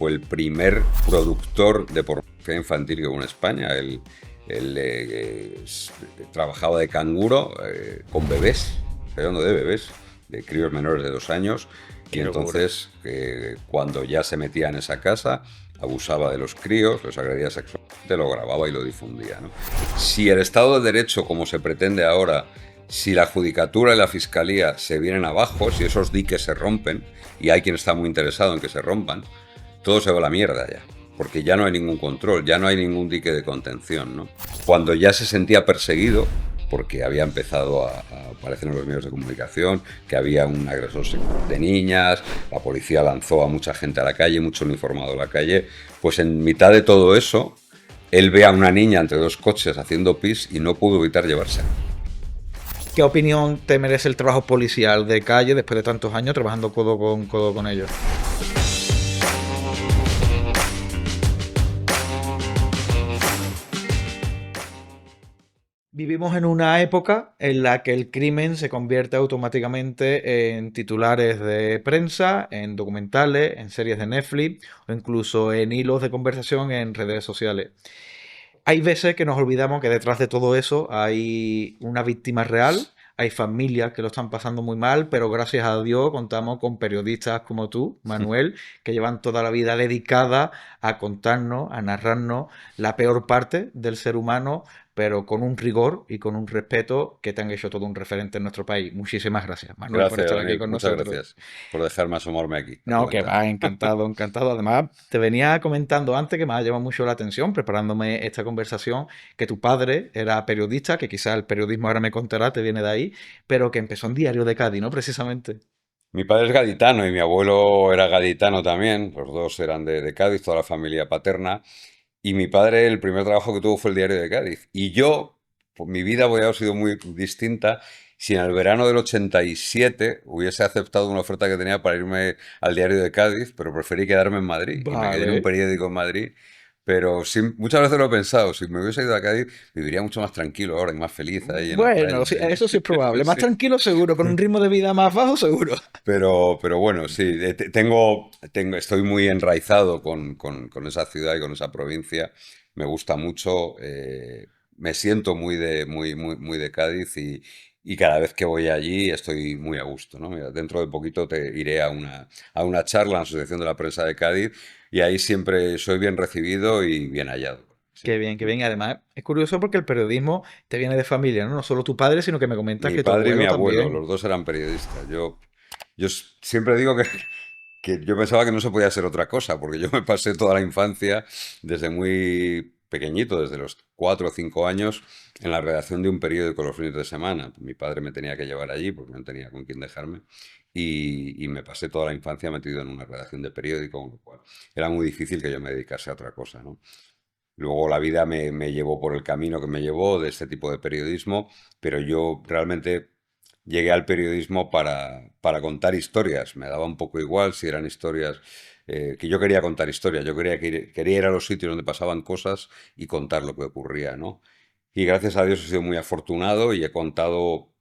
Fue el primer productor de pornografía infantil que hubo en España. Él trabajaba de canguro con bebés, hablando de bebés, de críos menores de 2 años. Y entonces, cuando ya se metía en esa casa, abusaba de los críos, los agredía sexualmente, lo grababa y lo difundía, ¿no? Si el Estado de Derecho, como se pretende ahora, si la Judicatura y la Fiscalía se vienen abajo, si esos diques se rompen, y hay quien está muy interesado en que se rompan, todo se va a la mierda ya, porque ya no hay ningún control, ya no hay ningún dique de contención, ¿no? Cuando ya se sentía perseguido, porque había empezado a aparecer en los medios de comunicación que había un agresor sexual de niñas, la policía lanzó a mucha gente a la calle, mucho uniformado a la calle, pues en mitad de todo eso, él ve a una niña entre dos coches haciendo pis y no pudo evitar llevársela. ¿Qué opinión te merece el trabajo policial de calle después de tantos años trabajando codo con ellos? Vivimos en una época en la que el crimen se convierte automáticamente en titulares de prensa, en documentales, en series de Netflix o incluso en hilos de conversación en redes sociales. Hay veces que nos olvidamos que detrás de todo eso hay una víctima real, hay familias que lo están pasando muy mal, pero gracias a Dios contamos con periodistas como tú, Manuel, que llevan toda la vida dedicada a contarnos, a narrarnos la peor parte del ser humano, pero con un rigor y con un respeto que te han hecho todo un referente en nuestro país. Muchísimas gracias, Manuel, por Gracias, estar aquí Daniel. con Muchas nosotros. gracias por dejarme asomarme aquí a tu No, que ventana. va, encantado, encantado. Además, te venía comentando antes que me ha llamado mucho la atención, preparándome esta conversación, que tu padre era periodista, que quizás el periodismo ahora me contará, te viene de ahí, pero que empezó en Diario de Cádiz, ¿no? Precisamente. Mi padre es gaditano y mi abuelo era gaditano también. Los dos eran de Cádiz, toda la familia paterna. Y mi padre, el primer trabajo que tuvo fue el Diario de Cádiz. Y yo, pues mi vida habría sido muy distinta si en el verano del 87 hubiese aceptado una oferta que tenía para irme al Diario de Cádiz, pero preferí quedarme en Madrid. Y me quedé en un Vale. periódico en Madrid. Pero sí, muchas veces lo he pensado, si me hubiese ido a Cádiz, viviría mucho más tranquilo ahora y más feliz ahí en la Bueno, playa. sí, eso sí es probable. Más Sí. tranquilo, seguro. Con un ritmo de vida más bajo, seguro. Pero bueno, sí, estoy muy enraizado con esa ciudad y con esa provincia. Me gusta mucho, me siento muy de Cádiz y cada vez que voy allí estoy muy a gusto, ¿no? Mira, dentro de poquito te iré a una charla en la Asociación de la Prensa de Cádiz y ahí siempre soy bien recibido y bien hallado. Sí. Qué bien, qué bien. Además, es curioso porque el periodismo te viene de familia, ¿no? No solo tu padre, sino que me comentas Mi que tu padre y mi abuelo abuelo, también. los dos eran periodistas. Yo siempre digo que yo pensaba que no se podía ser otra cosa, porque yo me pasé toda la infancia desde muy pequeñito, desde los 4 o 5 años, en la redacción de un periódico los fines de semana. Mi padre me tenía que llevar allí porque no tenía con quién dejarme. Y me pasé toda la infancia metido en una redacción de periódico, con lo cual era muy difícil que yo me dedicase a otra cosa, ¿no? Luego la vida me llevó por el camino que me llevó de este tipo de periodismo, pero yo realmente llegué al periodismo para contar historias. Me daba un poco igual si eran historias, que yo quería contar historias, yo quería ir a los sitios donde pasaban cosas y contar lo que ocurría, ¿no? Y gracias a Dios he sido muy afortunado y he contado,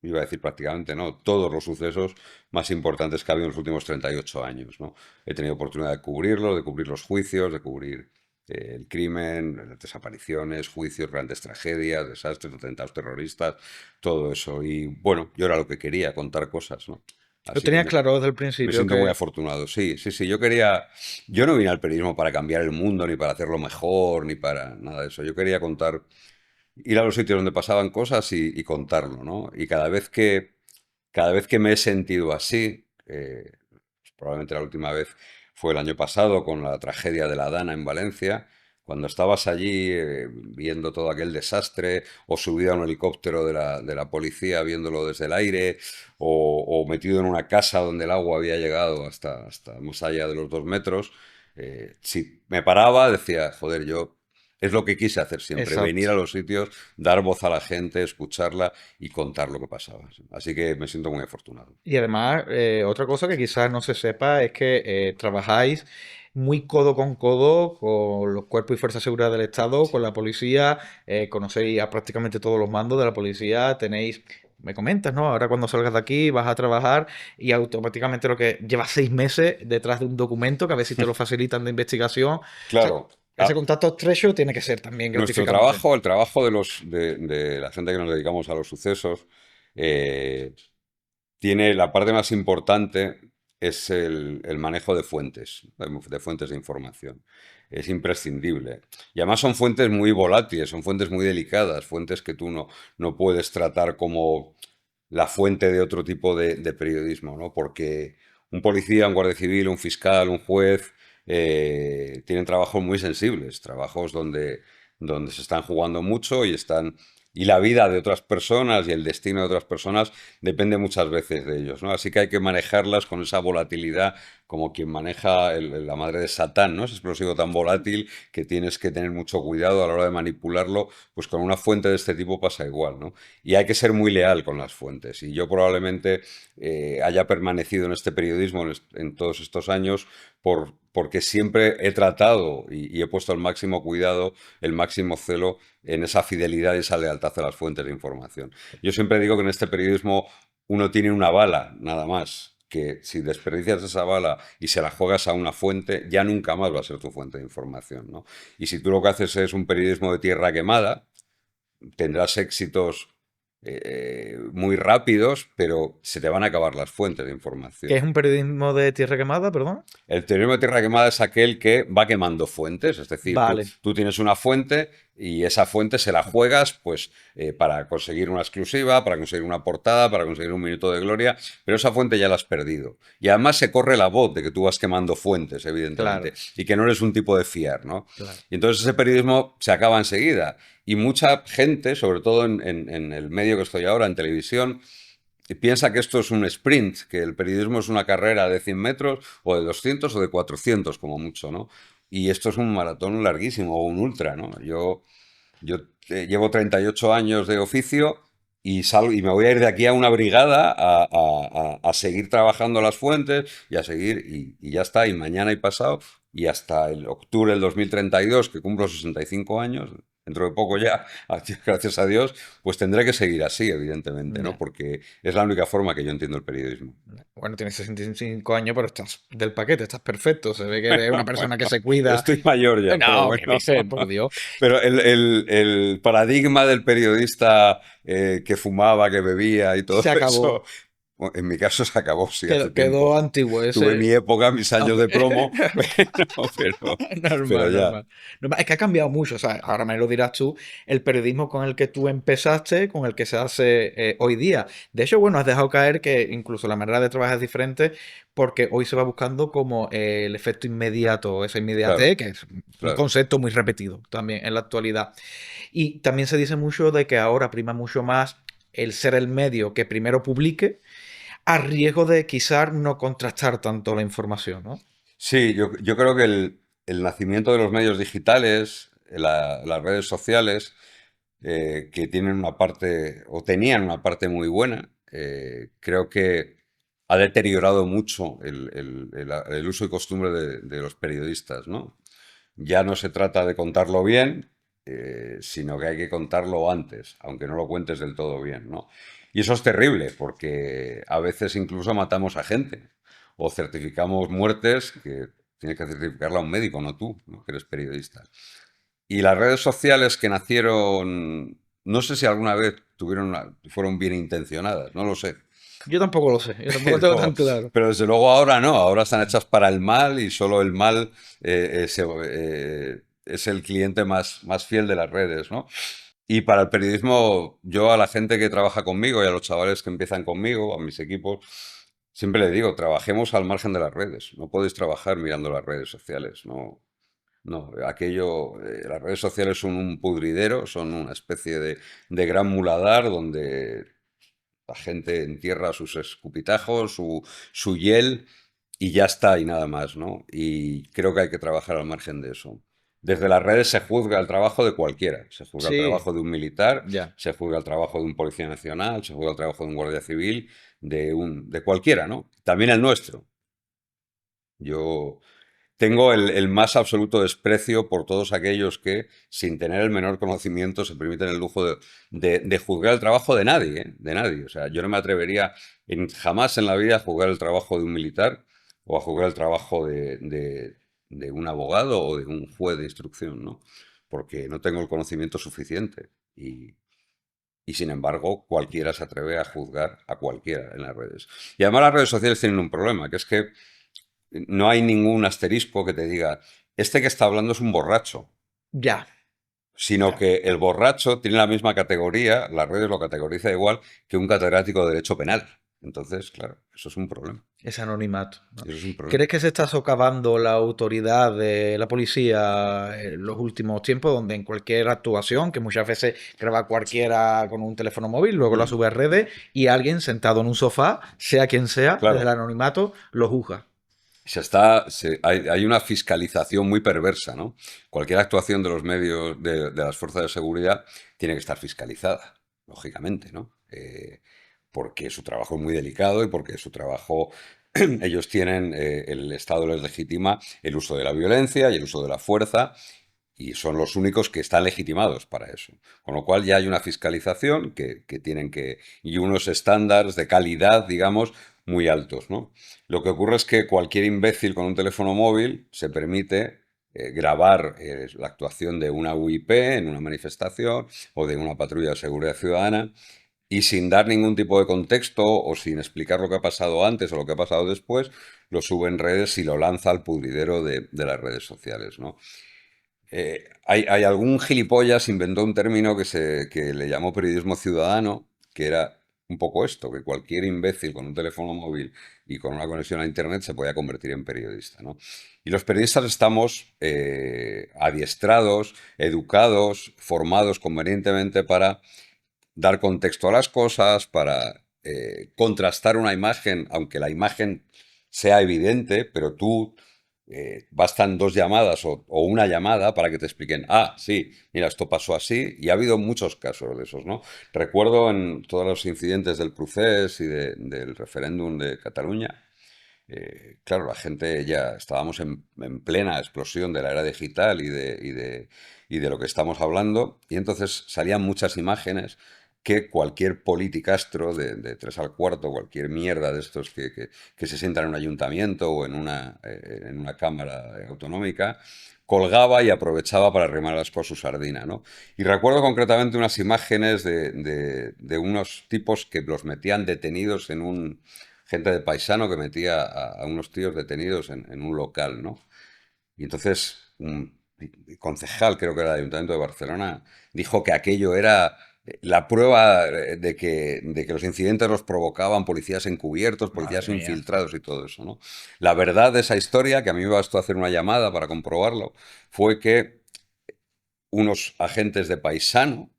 iba a decir prácticamente, ¿no? Todos los sucesos más importantes que ha habido en los últimos 38 años, ¿no? He tenido oportunidad de cubrirlo, de cubrir los juicios, de cubrir el crimen, las desapariciones, juicios, grandes tragedias, desastres, atentados terroristas, todo eso. Y bueno, yo era lo que quería, contar cosas, ¿no? Lo Así que tenías claro desde el me principio siento muy que... afortunado. Sí, sí, sí. Yo no vine al periodismo para cambiar el mundo, ni para hacerlo mejor, ni para nada de eso. Yo quería contar, ir a los sitios donde pasaban cosas y contarlo, ¿no? Y cada vez que me he sentido así, probablemente la última vez fue el año pasado con la tragedia de la Dana en Valencia, cuando estabas allí viendo todo aquel desastre, o subido a un helicóptero de la policía viéndolo desde el aire, o metido en una casa donde el agua había llegado hasta más allá de los 2 metros, si me paraba decía, joder, yo es lo que quise hacer siempre, Exacto. venir a los sitios, dar voz a la gente, escucharla y contar lo que pasaba. Así que me siento muy afortunado. Y además, otra cosa que quizás no se sepa es que trabajáis muy codo con los cuerpos y fuerzas de seguridad del Estado, con la policía, conocéis a prácticamente todos los mandos de la policía, tenéis me comentas, ¿no? Ahora cuando salgas de aquí vas a trabajar y automáticamente lo que llevas 6 meses detrás de un documento que a ver si te lo facilitan de investigación. O sea, Claro. ese contacto estrecho tiene que ser también Nuestro gratificante. trabajo, el trabajo de la gente que nos dedicamos a los sucesos, eh, tiene la parte más importante es el manejo de fuentes de información. Es imprescindible. Y además son fuentes muy volátiles, son fuentes muy delicadas, fuentes que tú no puedes tratar como la fuente de otro tipo de periodismo, ¿no? Porque un policía, un guardia civil, un fiscal, un juez, tienen trabajos muy sensibles, trabajos donde se están jugando mucho y la vida de otras personas y el destino de otras personas depende muchas veces de ellos, ¿no? Así que hay que manejarlas con esa volatilidad como quien maneja la madre de Satán, ¿no? Ese explosivo tan volátil que tienes que tener mucho cuidado a la hora de manipularlo, pues con una fuente de este tipo pasa igual, ¿no? Y hay que ser muy leal con las fuentes. Y yo probablemente haya permanecido en este periodismo en todos estos años porque siempre he tratado y he puesto el máximo cuidado, el máximo celo en esa fidelidad y esa lealtad a las fuentes de información. Yo siempre digo que en este periodismo uno tiene una bala, nada más, que si desperdicias esa bala y se la juegas a una fuente, ya nunca más va a ser tu fuente de información, ¿no? Y si tú lo que haces es un periodismo de tierra quemada, tendrás éxitos muy rápidos, pero se te van a acabar las fuentes de ¿Qué es información. un periodismo de tierra quemada, perdón? El terrorismo de tierra quemada es aquel que va quemando fuentes, es decir, tú, Vale, tú tienes una fuente y esa fuente se la juegas pues para conseguir una exclusiva, para conseguir una portada, para conseguir un minuto de gloria, pero esa fuente ya la has perdido. Y además se corre la voz de que tú vas quemando fuentes, evidentemente, claro, y que no eres un tipo de fiar, ¿no? claro. Y entonces ese periodismo se acaba enseguida. Y mucha gente, sobre todo en el medio que estoy ahora, en televisión, y piensa que esto es un sprint, que el periodismo es una carrera de 100 metros o de 200 o de 400 como mucho, ¿no? Y esto es un maratón larguísimo o un ultra, ¿no? Yo llevo 38 años de oficio y me voy a ir de aquí a una brigada a seguir trabajando las fuentes y a seguir y ya está, y mañana y pasado y hasta el octubre del 2032 que cumplo 65 años, dentro de poco ya, gracias a Dios, pues tendré que seguir así, evidentemente, ¿no? Ya. Porque es la única forma que yo entiendo el periodismo. Bueno, tienes 65 años, pero estás del paquete, estás perfecto. Se ve que eres una persona que se cuida. Estoy mayor ya, pero No, ¿qué bueno. dices? Por Dios. Pero el paradigma del periodista que fumaba, que bebía y todo Se eso, acabó. bueno, en mi caso se acabó, sí, hace Quedó tiempo. antiguo Tuve mi ese. época, mis años Hombre. de promo, pero Normal, ya. normal. Es que ha cambiado mucho, o sea, ahora me lo dirás tú, el periodismo con el que tú empezaste, con el que se hace hoy día. De hecho, bueno, has dejado caer que incluso la manera de trabajar es diferente porque hoy se va buscando como el efecto inmediato, esa Claro, inmediatez, que es un claro. concepto muy repetido también en la actualidad. Y también se dice mucho de que ahora prima mucho más el ser el medio que primero publique, a riesgo de quizás no contrastar tanto la información, ¿no? Sí, yo creo que el nacimiento de los medios digitales, las redes sociales, que tienen una parte, o tenían una parte muy buena, creo que ha deteriorado mucho el uso y costumbre de los periodistas, ¿no? Ya no se trata de contarlo bien, sino que hay que contarlo antes, aunque no lo cuentes del todo bien, ¿no? Y eso es terrible, porque a veces incluso matamos a gente o certificamos muertes que tiene que certificarla un médico, no tú, ¿no? Que eres periodista. Y las redes sociales que nacieron, no sé si alguna vez fueron bien intencionadas, no lo sé. Yo tampoco lo sé, yo tampoco tengo Pero, tan claro. pero desde luego ahora no, ahora están hechas para el mal y solo el mal es el cliente más fiel de las redes, ¿no? Y para el periodismo, yo a la gente que trabaja conmigo y a los chavales que empiezan conmigo, a mis equipos, siempre le digo, trabajemos al margen de las redes. No podéis trabajar mirando las redes sociales, no. No, las redes sociales son un pudridero, son una especie de gran muladar donde la gente entierra sus escupitajos, su hiel y ya está y nada más, ¿no? Y creo que hay que trabajar al margen de eso. Desde las redes se juzga el trabajo de cualquiera. Se juzga el Sí, trabajo de un militar, ya. se juzga el trabajo de un policía nacional, se juzga el trabajo de un guardia civil, de cualquiera, ¿no? También el nuestro. Yo tengo el más absoluto desprecio por todos aquellos que, sin tener el menor conocimiento, se permiten el lujo de juzgar el trabajo de nadie, ¿eh? De nadie. O sea, yo no me atrevería jamás en la vida a juzgar el trabajo de un militar o a juzgar el trabajo de un abogado o de un juez de instrucción, ¿no? Porque no tengo el conocimiento suficiente. Y sin embargo, cualquiera se atreve a juzgar a cualquiera en las redes. Y además las redes sociales tienen un problema, que es que no hay ningún asterisco que te diga, este que está hablando es un borracho, Ya, sino ya. que el borracho tiene la misma categoría, las redes lo categoriza igual que un catedrático de derecho penal. Entonces, claro, eso es un problema. Ese anonimato, ¿no? Eso es un problema. ¿Crees que se está socavando la autoridad de la policía en los últimos tiempos, donde en cualquier actuación, que muchas veces graba cualquiera con un teléfono móvil, luego la Mm, sube a redes y alguien sentado en un sofá, sea quien sea, desde el claro. anonimato, lo juzga? Hay una fiscalización muy perversa, ¿no? Cualquier actuación de los medios, de las fuerzas de seguridad, tiene que estar fiscalizada, lógicamente, ¿no? Porque su trabajo es muy delicado y porque su trabajo, ellos tienen, el Estado les legitima el uso de la violencia y el uso de la fuerza y son los únicos que están legitimados para eso. Con lo cual ya hay una fiscalización que tienen que, y unos estándares de calidad, digamos, muy altos, ¿no? Lo que ocurre es que cualquier imbécil con un teléfono móvil se permite grabar la actuación de una UIP en una manifestación o de una patrulla de seguridad ciudadana y sin dar ningún tipo de contexto o sin explicar lo que ha pasado antes o lo que ha pasado después, lo sube en redes y lo lanza al pudridero de las redes sociales, ¿no? Hay algún gilipollas inventó un término que le llamó periodismo ciudadano, que era un poco esto, que cualquier imbécil con un teléfono móvil y con una conexión a Internet se podía convertir en periodista, ¿no? Y los periodistas estamos adiestrados, educados, formados convenientemente para dar contexto a las cosas, para contrastar una imagen, aunque la imagen sea evidente, pero tú bastan dos llamadas o una llamada para que te expliquen, ah, sí, mira, esto pasó así, y ha habido muchos casos de esos, ¿no? Recuerdo en todos los incidentes del procés y del referéndum de Cataluña, claro, la gente ya estábamos en plena explosión de la era digital y de lo que estamos hablando, y entonces salían muchas imágenes que cualquier politicastro de tres al cuarto, cualquier mierda de estos que se sientan en un ayuntamiento o en una cámara autonómica, colgaba y aprovechaba para remar las por su sardina, ¿no? Y recuerdo concretamente unas imágenes de unos tipos que los metían detenidos gente de paisano que metía a unos tíos detenidos en un local, ¿no? Y entonces un concejal, creo que era del Ayuntamiento de Barcelona, dijo que aquello era la prueba de que los incidentes los provocaban policías encubiertos, Madre policías mía. infiltrados y todo eso, ¿no? La verdad de esa historia, que a mí me bastó hacer una llamada para comprobarlo, fue que unos agentes de paisano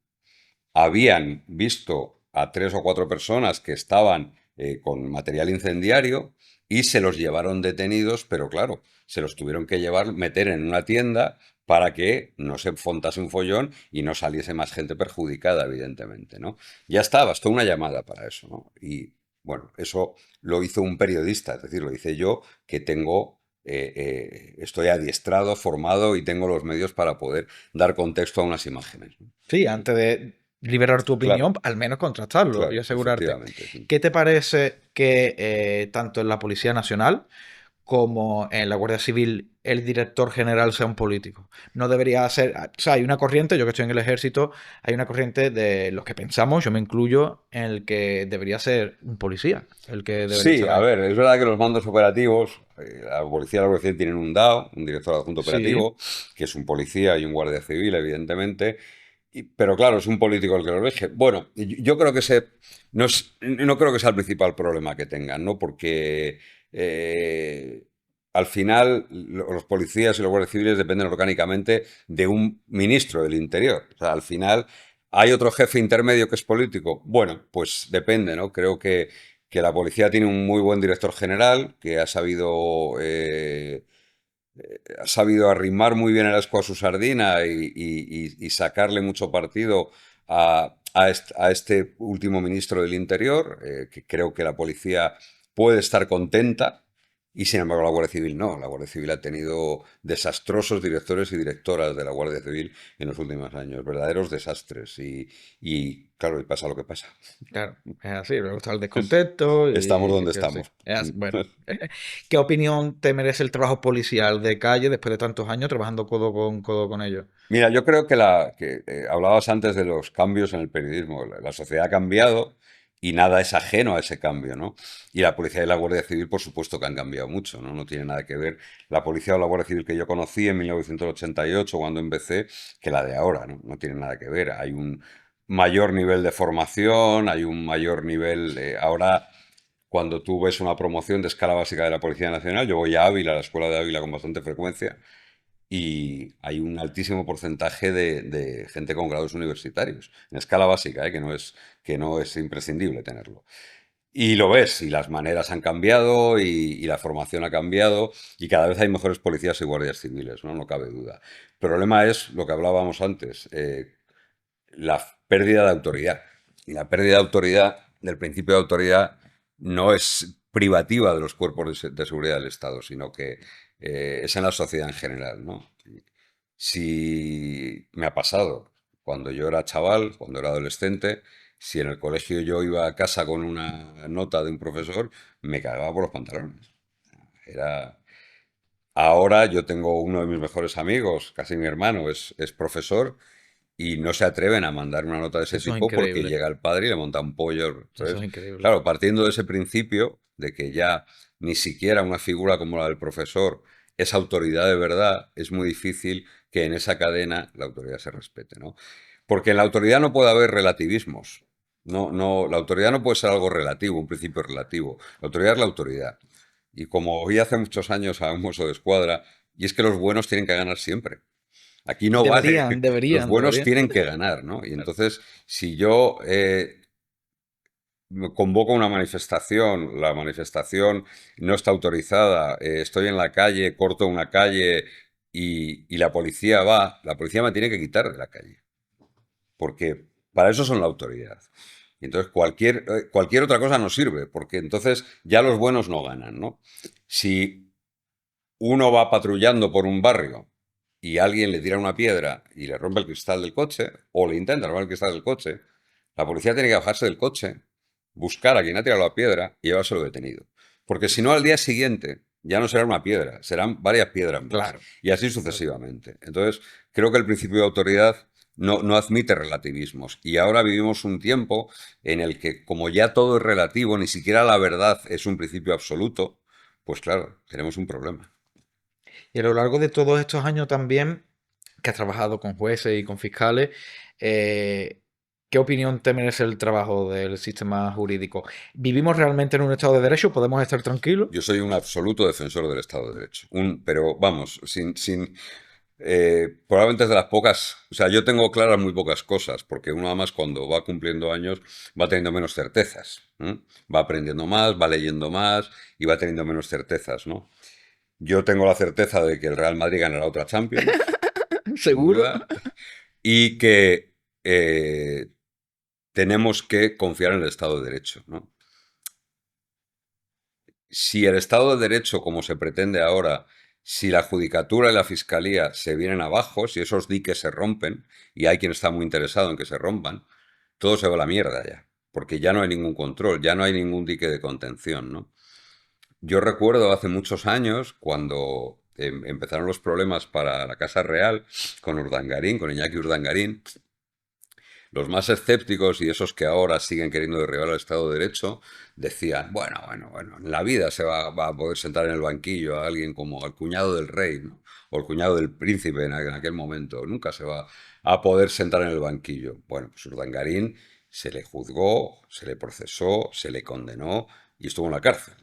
habían visto a tres o cuatro personas que estaban con material incendiario y se los llevaron detenidos, pero claro, se los tuvieron que llevar, meter en una tienda para que no se fontase un follón y no saliese más gente perjudicada, evidentemente, ¿no? Ya está, bastó una llamada para eso, ¿no? Y bueno, eso lo hizo un periodista, es decir, lo hice yo, que estoy adiestrado, formado y tengo los medios para poder dar contexto a unas imágenes, ¿no? Sí, antes de liberar tu Claro, opinión, al menos contrastarlo y claro, asegurarte. efectivamente, sí. ¿Qué te parece que tanto en la Policía Nacional como en la Guardia Civil el director general sea un político? No debería ser, o sea, hay una corriente, yo que estoy en el ejército, hay una corriente de los que pensamos, yo me incluyo, en el que debería ser un policía, el que debería Sí, estar a ahí. ver, es verdad que los mandos operativos, la policía y la Guardia Civil tienen un DAO, un director adjunto Sí, operativo, que es un policía y un guardia civil, evidentemente, pero claro, es un político el que lo elige. Bueno, yo creo que no creo que sea el principal problema que tengan, ¿no? Porque al final los policías y los guardias civiles dependen orgánicamente de un ministro del Interior. O sea, al final hay otro jefe intermedio que es político. Bueno, pues depende, ¿no? Creo que la policía tiene un muy buen director general que ha sabido arrimar muy bien el ascua a su sardina y sacarle mucho partido a este último ministro del Interior, que creo que la policía puede estar contenta Y sin embargo la Guardia Civil no. La Guardia Civil ha tenido desastrosos directores y directoras de la Guardia Civil en los últimos años, verdaderos desastres. Y claro, y pasa lo que pasa. Claro, es así, luego está el descontento Estamos y donde es así. estamos. Es así. Bueno, ¿qué opinión te merece el trabajo policial de calle después de tantos años trabajando codo con ellos? Mira, yo creo que hablabas antes de los cambios en el periodismo. La sociedad ha cambiado y nada es ajeno a ese cambio, ¿no? Y la policía y la Guardia Civil, por supuesto que han cambiado mucho, ¿no? No tiene nada que ver la policía o la Guardia Civil que yo conocí en 1988 cuando empecé que la de ahora, ¿no? No tiene nada que ver. Hay un mayor nivel de formación, hay un mayor nivel... ahora, cuando tú ves una promoción de escala básica de la Policía Nacional, yo voy a Ávila, a la escuela de Ávila con bastante frecuencia, y hay un altísimo porcentaje de gente con grados universitarios, en escala básica, que no es imprescindible tenerlo. Y lo ves, y las maneras han cambiado, y la formación ha cambiado, y cada vez hay mejores policías y guardias civiles, ¿no? No cabe duda. El problema es lo que hablábamos antes, la pérdida de autoridad. Y la pérdida de autoridad, del principio de autoridad, no es privativa de los cuerpos de seguridad del Estado, sino que es en la sociedad en general, ¿no? Si me ha pasado cuando yo era chaval, cuando era adolescente, si en el colegio yo iba a casa con una nota de un profesor, me cagaba por los pantalones. Era... Ahora yo tengo uno de mis mejores amigos, casi mi hermano, es profesor y no se atreven a mandar una nota de ese Eso es tipo porque increíble, llega el padre y le monta un pollo. eso es Entonces, increíble. claro, partiendo de ese principio de que ya ni siquiera una figura como la del profesor es autoridad de verdad, es muy difícil que en esa cadena la autoridad se respete, ¿no? Porque en la autoridad no puede haber relativismos. No, no, la autoridad no puede ser algo relativo, un principio relativo. La autoridad es la autoridad. Y como oí hace muchos años a un mozo de escuadra, y es que los buenos tienen que ganar siempre. Aquí no vale. Deberían, Los deberían, buenos deberían. tienen que ganar, ¿no? Y entonces, si yo me convoco una manifestación, la manifestación no está autorizada, estoy en la calle, corto una calle y la policía va, la policía me tiene que quitar de la calle, porque para eso son la autoridad. Y entonces cualquier otra cosa no sirve, porque entonces ya los buenos no ganan, ¿no? Si uno va patrullando por un barrio y alguien le tira una piedra y le rompe el cristal del coche, o le intenta romper el cristal del coche, la policía tiene que bajarse del coche, buscar a quien ha tirado la piedra y llevárselo detenido. Porque si no, al día siguiente ya no será una piedra, serán varias piedras más. Claro, Y así claro. sucesivamente. Entonces, creo que el principio de autoridad no admite relativismos. Y ahora vivimos un tiempo en el que, como ya todo es relativo, ni siquiera la verdad es un principio absoluto, pues claro, tenemos un problema. Y a lo largo de todos estos años también, que has trabajado con jueces y con fiscales, eh, ¿qué opinión te merece el trabajo del sistema jurídico? ¿Vivimos realmente en un Estado de Derecho? ¿Podemos estar tranquilos? Yo soy un absoluto defensor del Estado de Derecho. Pero vamos, probablemente es de las pocas, o sea, yo tengo claras muy pocas cosas, porque uno además cuando va cumpliendo años va teniendo menos certezas, ¿eh? Va aprendiendo más, va leyendo más y va teniendo menos certezas, ¿no? Yo tengo la certeza de que el Real Madrid ganará otra Champions, sin ¿Seguro? duda, y que tenemos que confiar en el Estado de Derecho, ¿no? Si el Estado de Derecho, como se pretende ahora, si la Judicatura y la Fiscalía se vienen abajo, si esos diques se rompen, y hay quien está muy interesado en que se rompan, todo se va a la mierda ya, porque ya no hay ningún control, ya no hay ningún dique de contención, ¿no? Yo recuerdo hace muchos años, cuando empezaron los problemas para la Casa Real, con Urdangarín, con Iñaki Urdangarín, los más escépticos y esos que ahora siguen queriendo derribar el Estado de Derecho decían, bueno, en la vida va a poder sentar en el banquillo a alguien como el cuñado del rey, ¿no? O el cuñado del príncipe en aquel momento. Nunca se va a poder sentar en el banquillo. Bueno, pues Urdangarín se le juzgó, se le procesó, se le condenó y estuvo en la cárcel.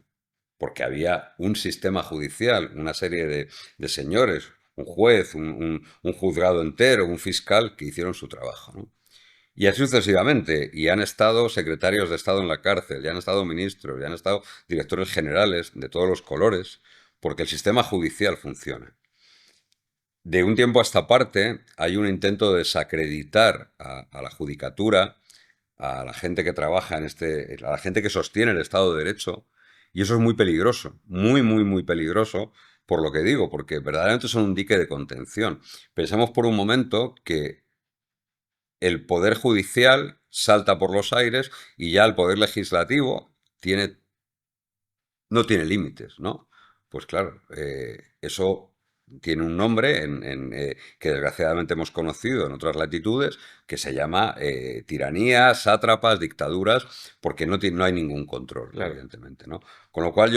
Porque había un sistema judicial, una serie de señores, un juez, un juzgado entero, un fiscal que hicieron su trabajo, ¿no? Y así sucesivamente. Y han estado secretarios de Estado en la cárcel, ya han estado ministros, ya han estado directores generales de todos los colores, porque el sistema judicial funciona. De un tiempo a esta parte hay un intento de desacreditar a la judicatura, a la gente que trabaja a la gente que sostiene el Estado de Derecho, Y eso es muy peligroso, muy, muy, muy peligroso, por lo que digo, porque verdaderamente son un dique de contención. Pensemos por un momento que el poder judicial salta por los aires y ya el poder legislativo no tiene límites, ¿no? Pues claro, eso tiene un nombre que desgraciadamente hemos conocido en otras latitudes, que se llama tiranías, sátrapas, dictaduras, porque no hay ningún control, Claro. evidentemente, ¿no? Con lo cual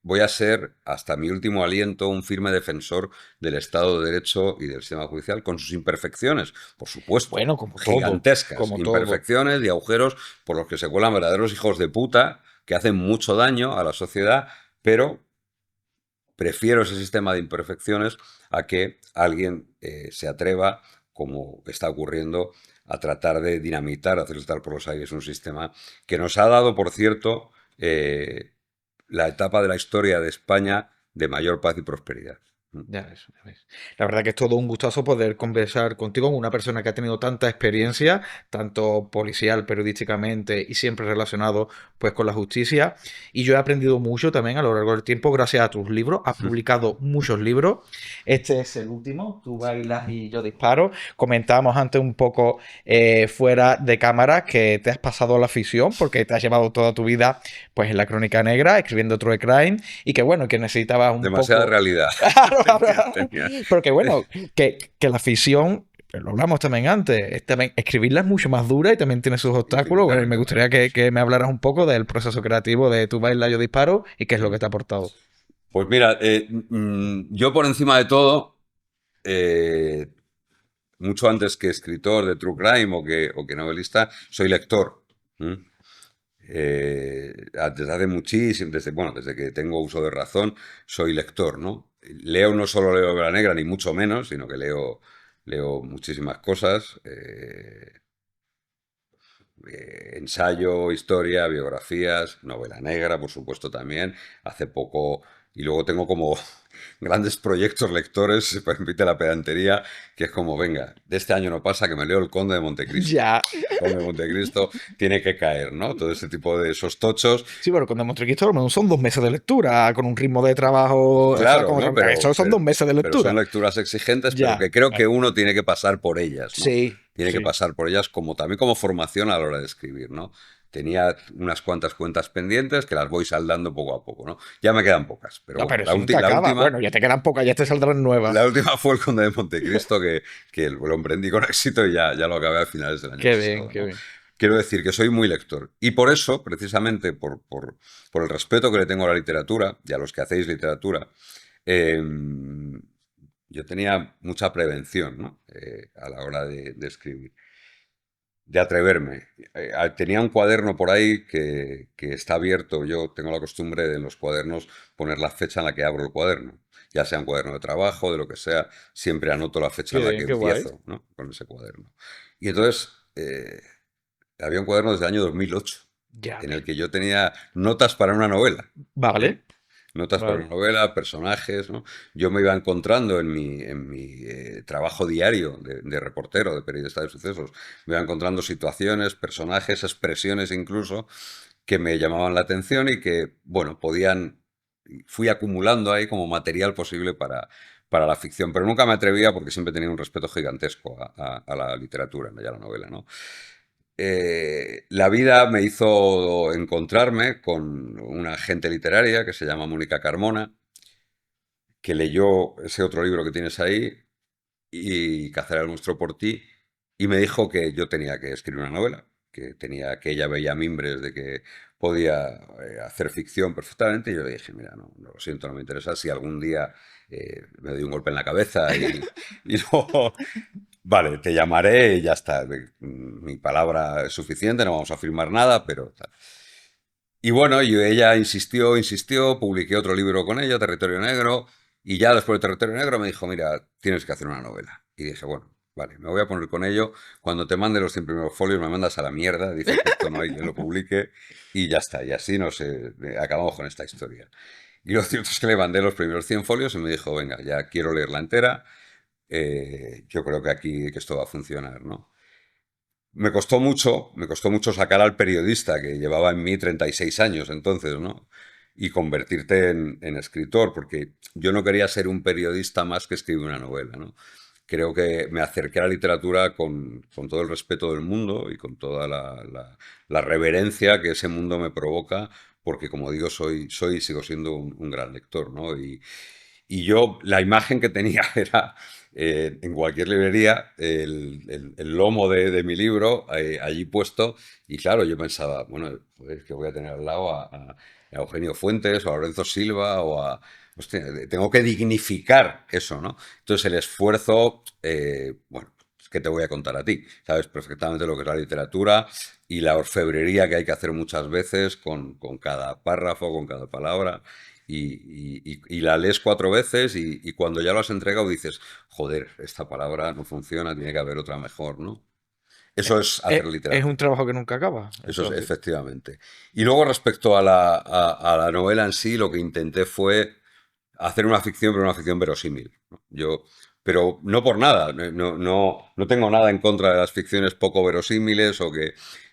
voy a ser hasta mi último aliento un firme defensor del Estado de Derecho y del sistema judicial, con sus imperfecciones, por supuesto, Bueno, como todo, gigantescas como todo. imperfecciones y agujeros por los que se cuelan verdaderos hijos de puta que hacen mucho daño a la sociedad, pero prefiero ese sistema de imperfecciones a que alguien se atreva, como está ocurriendo, a tratar de dinamitar, hacer saltar por los aires un sistema que nos ha dado, por cierto, la etapa de la historia de España de mayor paz y prosperidad. Ya ves, ya ves. La verdad que es todo un gustazo poder conversar contigo con una persona que ha tenido tanta experiencia, tanto policial, periodísticamente y siempre relacionado pues con la justicia. Y yo he aprendido mucho también a lo largo del tiempo gracias a tus libros. Has publicado muchos libros. Este es el último, Tú bailas y yo disparo. Comentábamos antes un poco fuera de cámara que te has pasado a la ficción porque te has llevado toda tu vida pues en la crónica negra, escribiendo True Crime y que bueno, que necesitabas un Demasiada poco. realidad. Claro, Tenía. porque bueno, que la ficción, lo hablamos también antes, también, escribirla es mucho más dura y también tiene sus obstáculos. Bueno, y me Infinitamente más gustaría duro, sí. que me hablaras un poco del proceso creativo de Tu baila, yo disparo y qué es lo que te ha aportado. Pues mira, yo por encima de todo, eh, mucho antes que escritor de True Crime o que novelista, soy lector. ¿Mm? Desde hace muchísimo, desde que tengo uso de razón, soy lector, ¿no? Leo, no solo leo novela negra, ni mucho menos, sino que leo muchísimas cosas. Ensayo, historia, biografías, novela negra, por supuesto también. Hace poco, y luego tengo como grandes proyectos lectores, si se permite la pedantería, que es como, venga, de este año no pasa que me leo El Conde de Montecristo. Ya. El Conde de Montecristo tiene que caer, ¿no? Todo ese tipo de esos tochos. Sí, bueno, con Demon Cristo lo menos son 2 meses de lectura, con un ritmo de trabajo, o sea, Claro, ¿no? eso son 2 meses de Pero son lectura. lecturas exigentes, pero Ya. que creo que uno tiene que pasar por ellas, ¿no? Sí, Tiene que sí. pasar por ellas también como formación a la hora de escribir, ¿no? Tenía unas cuantas cuentas pendientes que las voy saldando poco a poco, ¿no? Ya me quedan pocas, pero No, bueno, pero eso no te la acaba. última, Bueno, ya te quedan pocas, ya te saldrán nuevas. la última fue El Conde de Montecristo, que lo emprendí con éxito y ya lo acabé a finales del año Qué bien, pasado, qué ¿no? bien. Quiero decir que soy muy lector. Y por eso, precisamente, por el respeto que le tengo a la literatura y a los que hacéis literatura, eh, yo tenía mucha prevención, ¿no? A la hora de escribir, de atreverme. Tenía un cuaderno por ahí que está abierto. Yo tengo la costumbre de en los cuadernos poner la fecha en la que abro el cuaderno. Ya sea un cuaderno de trabajo, de lo que sea, siempre anoto la fecha Qué en la que bien, qué guay. empiezo, ¿no? Con ese cuaderno. Y entonces había un cuaderno desde el año 2008 Ya en ves. el que yo tenía notas para una novela. ¿Eh? Vale, Notas para vale. una novela, personajes, ¿no? Yo me iba encontrando en mi trabajo diario de reportero, de periodista de sucesos, me iba encontrando situaciones, personajes, expresiones incluso, que me llamaban la atención y que, bueno, fui acumulando ahí como material posible para la ficción, pero nunca me atrevía porque siempre tenía un respeto gigantesco a la literatura, no ya a la novela, ¿no? La vida me hizo encontrarme con una agente literaria que se llama Mónica Carmona, que leyó ese otro libro que tienes ahí, y Cazar al monstruo por ti, y me dijo que yo tenía que escribir una novela, que ella veía mimbres de que podía hacer ficción perfectamente, y yo le dije, mira, no, lo siento, no me interesa, si algún día me doy un golpe en la cabeza y luego vale, te llamaré y ya está. Mi palabra es suficiente, no vamos a firmar nada, pero tal. Y bueno, y ella insistió, insistió, publiqué otro libro con ella, Territorio Negro, y ya después de Territorio Negro me dijo, mira, tienes que hacer una novela. Y dije, bueno, vale, me voy a poner con ello. Cuando te mande los 100 primeros folios, me mandas a la mierda, dices que esto no hay quien lo publique, y ya está. Y así nos acabamos con esta historia. Y lo cierto es que le mandé los primeros 100 folios y me dijo, venga, ya quiero leerla entera, yo creo que aquí que esto va a funcionar, ¿no? Me costó mucho sacar al periodista que llevaba en mí 36 años entonces, ¿no? y convertirte en escritor, porque yo no quería ser un periodista más que escribir una novela, ¿no? Creo que me acerqué a la literatura con todo el respeto del mundo y con toda la reverencia que ese mundo me provoca, porque como digo, soy y sigo siendo un gran lector, ¿no? Y yo, la imagen que tenía era en cualquier librería el lomo de mi libro allí puesto. Y claro, yo pensaba, bueno, pues que voy a tener al lado a Eugenio Fuentes o a Lorenzo Silva o a... Hostia, tengo que dignificar eso, ¿no? Entonces el esfuerzo, bueno, ¿qué te voy a contar a ti? Sabes perfectamente lo que es la literatura y la orfebrería que hay que hacer muchas veces con cada párrafo, con cada palabra y la lees 4 veces y cuando ya lo has entregado dices, joder, esta palabra no funciona, tiene que haber otra mejor, ¿no? Eso es hacer Es un literatura. trabajo que nunca acaba, Eso es eso sí. efectivamente. Y luego respecto a la novela en sí, lo que intenté fue hacer una ficción, pero una ficción verosímil, ¿no? Pero no por nada, no tengo nada en contra de las ficciones poco verosímiles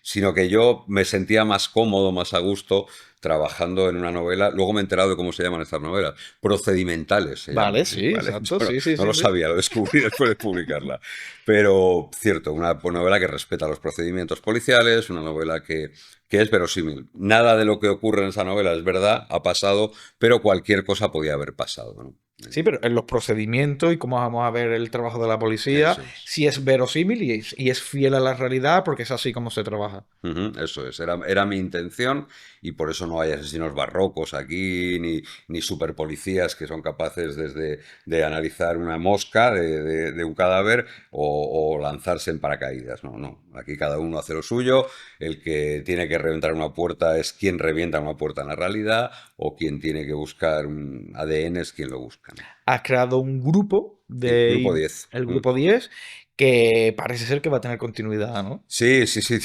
sino que yo me sentía más cómodo, más a gusto trabajando en una novela. Luego me he enterado de cómo se llaman estas novelas. Procedimentales se Vale, llaman, ¿sí? sí, ¿Vale? exacto, Yo sí, sí, no sí, lo sí. sabía, lo descubrí después de publicarla. Pero cierto, una novela que respeta los procedimientos policiales, una novela que es verosímil. Nada de lo que ocurre en esa novela es verdad, ha pasado, pero cualquier cosa podía haber pasado, ¿no? Sí, pero en los procedimientos y cómo vamos a ver el trabajo de la policía, Eso es. sí es verosímil y es fiel a la realidad porque es así como se trabaja. Ujú, eso es, era mi intención y por eso no hay asesinos barrocos aquí, ni superpolicías que son capaces desde de analizar una mosca de un cadáver o lanzarse en paracaídas. No, no. Aquí cada uno hace lo suyo. El que tiene que reventar una puerta es quien revienta una puerta en la realidad o quien tiene que buscar un ADN es quien lo busca, ¿no? Has creado un grupo Sí, grupo 10. el grupo 10 que parece ser que va a tener continuidad, ¿no? Sí, sí, sí,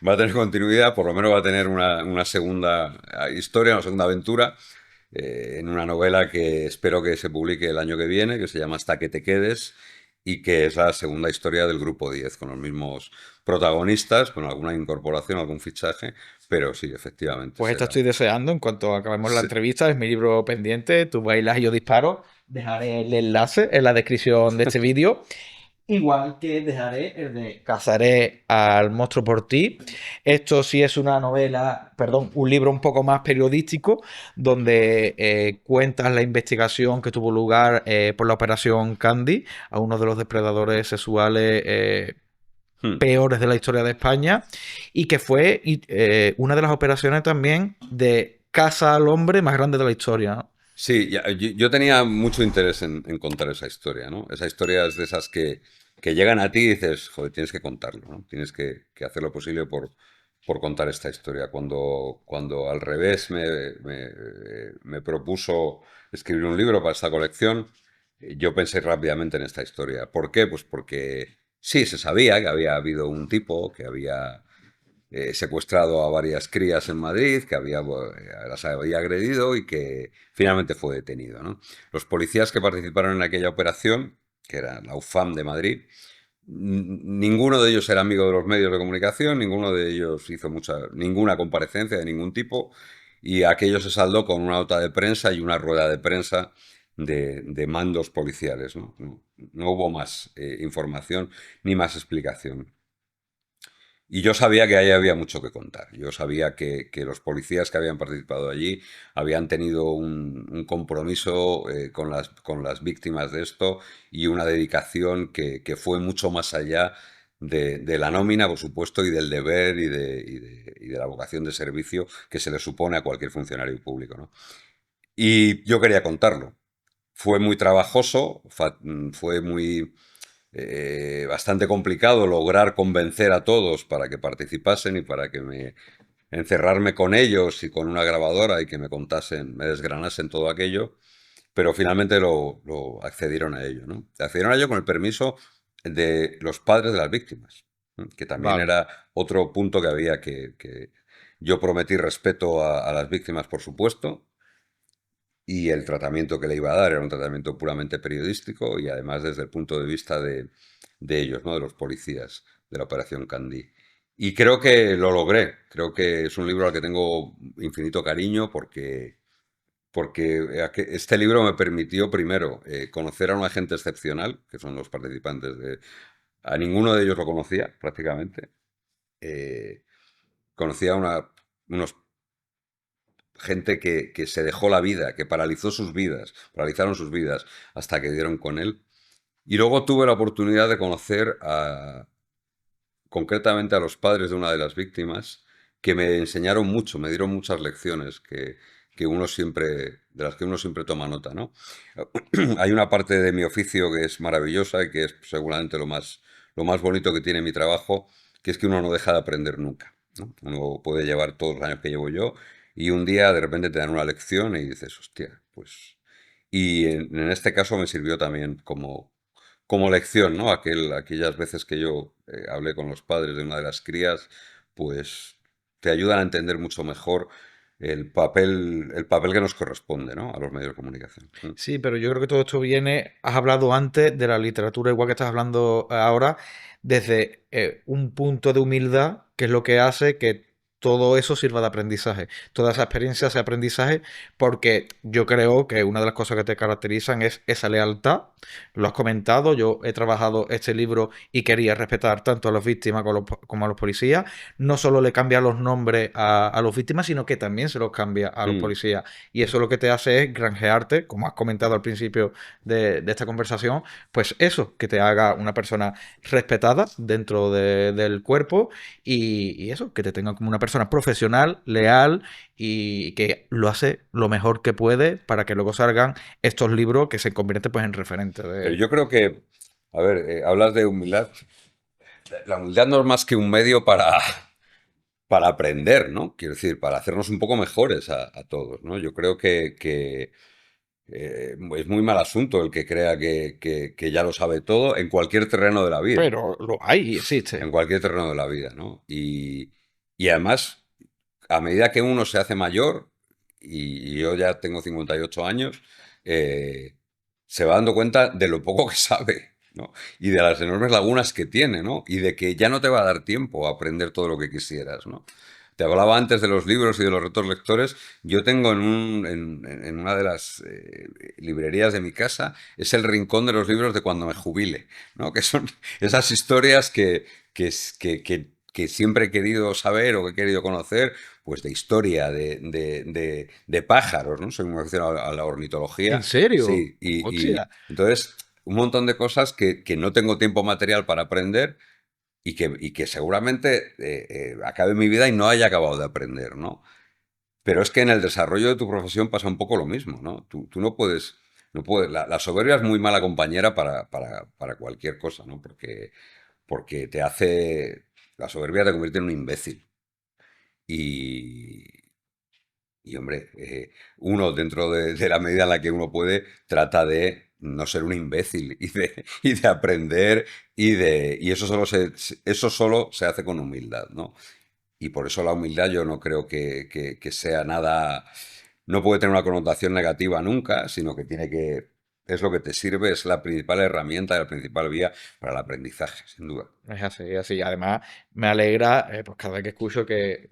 va a tener continuidad, por lo menos va a tener una segunda historia, una segunda aventura, en una novela que espero que se publique el año que viene, que se llama Hasta que te quedes, y que es la segunda historia del Grupo 10 con los mismos protagonistas, con alguna incorporación, algún fichaje, pero sí, efectivamente Pues esta será. estoy deseando, en cuanto acabemos la Sí. entrevista, es mi libro pendiente, tú bailas y yo disparo. Dejaré el enlace en la descripción de este vídeo. Igual que dejaré el de Cazaré al monstruo por ti. Esto sí es una novela, perdón, un libro un poco más periodístico, donde cuentas la investigación que tuvo lugar por la Operación Candy a uno de los depredadores sexuales Hmm. peores de la historia de España y que fue una de las operaciones también de caza al hombre más grande de la historia, ¿no? Sí, yo tenía mucho interés en contar esa historia, ¿no? Esa historia es de esas que llegan a ti y dices, joder, tienes que contarlo, ¿no? Tienes que hacer lo posible por contar esta historia. Cuando al revés me propuso escribir un libro para esta colección, yo pensé rápidamente en esta historia. ¿Por qué? Pues porque sí, se sabía que había habido un tipo que había secuestrado a varias crías en Madrid, que las había agredido y que finalmente fue detenido, ¿no? Los policías que participaron en aquella operación, que era la UFAM de Madrid, ninguno de ellos era amigo de los medios de comunicación, ninguno de ellos hizo ninguna comparecencia de ningún tipo y aquello se saldó con una nota de prensa y una rueda de prensa de mandos policiales, ¿no? No hubo más información ni más explicación. Y yo sabía que ahí había mucho que contar. Yo sabía que los policías que habían participado allí habían tenido un compromiso con las víctimas de esto y una dedicación que fue mucho más allá de la nómina, por supuesto, y del deber y de la vocación de servicio que se le supone a cualquier funcionario público, ¿no? Y yo quería contarlo. Fue muy trabajoso, fue muy bastante complicado lograr convencer a todos para que participasen y para que me encerrarme con ellos y con una grabadora y que me contasen, me desgranasen todo aquello, pero finalmente lo accedieron a ello, ¿no? Accedieron a ello con el permiso de los padres de las víctimas, ¿no? Que también Vale. era otro punto que había yo prometí respeto a las víctimas, por supuesto, y el tratamiento que le iba a dar era un tratamiento puramente periodístico y además desde el punto de vista de ellos, ¿no? De los policías de la Operación Candy. Y creo que lo logré. Creo que es un libro al que tengo infinito cariño porque porque este libro me permitió primero conocer a una gente excepcional, que son los participantes de... A ninguno de ellos lo conocía prácticamente. Eh, Conocía a unos gente que se dejó la vida, que paralizó sus vidas, paralizaron sus vidas hasta que dieron con él. Y luego tuve la oportunidad de conocer concretamente a los padres de una de las víctimas, que me enseñaron mucho, me dieron muchas lecciones que uno siempre, de las que uno siempre toma nota, ¿no? Hay una parte de mi oficio que es maravillosa y que es seguramente lo más bonito que tiene mi trabajo, que es que uno no deja de aprender nunca, ¿no? Uno puede llevar todos los años que llevo yo y un día de repente te dan una lección y dices, hostia, pues... Y en este caso me sirvió también como lección, ¿no? Aquellas veces que yo hablé con los padres de una de las crías, pues te ayudan a entender mucho mejor el papel que nos corresponde, ¿no? A los medios de comunicación. Mm. Sí, pero yo creo que todo esto viene, has hablado antes de la literatura, igual que estás hablando ahora, desde un punto de humildad, que es lo que hace que todo eso sirva de aprendizaje. Toda esa experiencia sea aprendizaje, porque yo creo que una de las cosas que te caracterizan es esa lealtad. Lo has comentado, yo he trabajado este libro y quería respetar tanto a las víctimas como a los policías. No solo le cambia los nombres a los víctimas, sino que también se los cambia a los Mm. policías. Y eso lo que te hace es granjearte, como has comentado al principio de esta conversación, pues eso, que te haga una persona respetada dentro del cuerpo y eso, que te tenga como una persona profesional, leal y que lo hace lo mejor que puede para que luego salgan estos libros que se convierten pues en referentes Pero de... yo creo que, a ver, hablas de humildad. La humildad no es más que un medio para aprender, ¿no? Quiero decir, para hacernos un poco mejores a todos, ¿no? Yo creo que es muy mal asunto el que crea que ya lo sabe todo en cualquier terreno de la vida. Pero lo hay y existe. En cualquier terreno de la vida, ¿no? Y además, a medida que uno se hace mayor, y yo ya tengo 58 años, eh, se va dando cuenta de lo poco que sabe, ¿no? Y de las enormes lagunas que tiene, ¿no? Y de que ya no te va a dar tiempo a aprender todo lo que quisieras, ¿no? Te hablaba antes de los libros y de los retos lectores. Yo tengo en una de las librerías de mi casa, es el rincón de los libros de cuando me jubile, ¿no? Que son esas historias que siempre he querido saber o que he querido conocer, pues de historia, de pájaros, ¿no? Soy muy aficionado a la ¿En ornitología, serio? sí, Hostia. entonces un montón de cosas que no tengo tiempo material para aprender y que seguramente acabe mi vida y no haya acabado de aprender, ¿no? Pero es que en el desarrollo de tu profesión pasa un poco lo mismo, ¿no? Tú no puedes, no puedes, la soberbia es muy mala compañera para cualquier cosa, ¿no? Porque te hace, la soberbia te convierte en un imbécil. Y, y hombre, uno dentro de la medida en la que uno puede, trata de no ser un imbécil y de aprender y eso solo se hace con humildad, ¿no? Y por eso la humildad yo no creo que sea nada, no puede tener una connotación negativa nunca, sino que es lo que te sirve, es la principal herramienta, la principal vía para el aprendizaje, sin duda. Es así, es así. Además, me alegra, pues cada vez que escucho que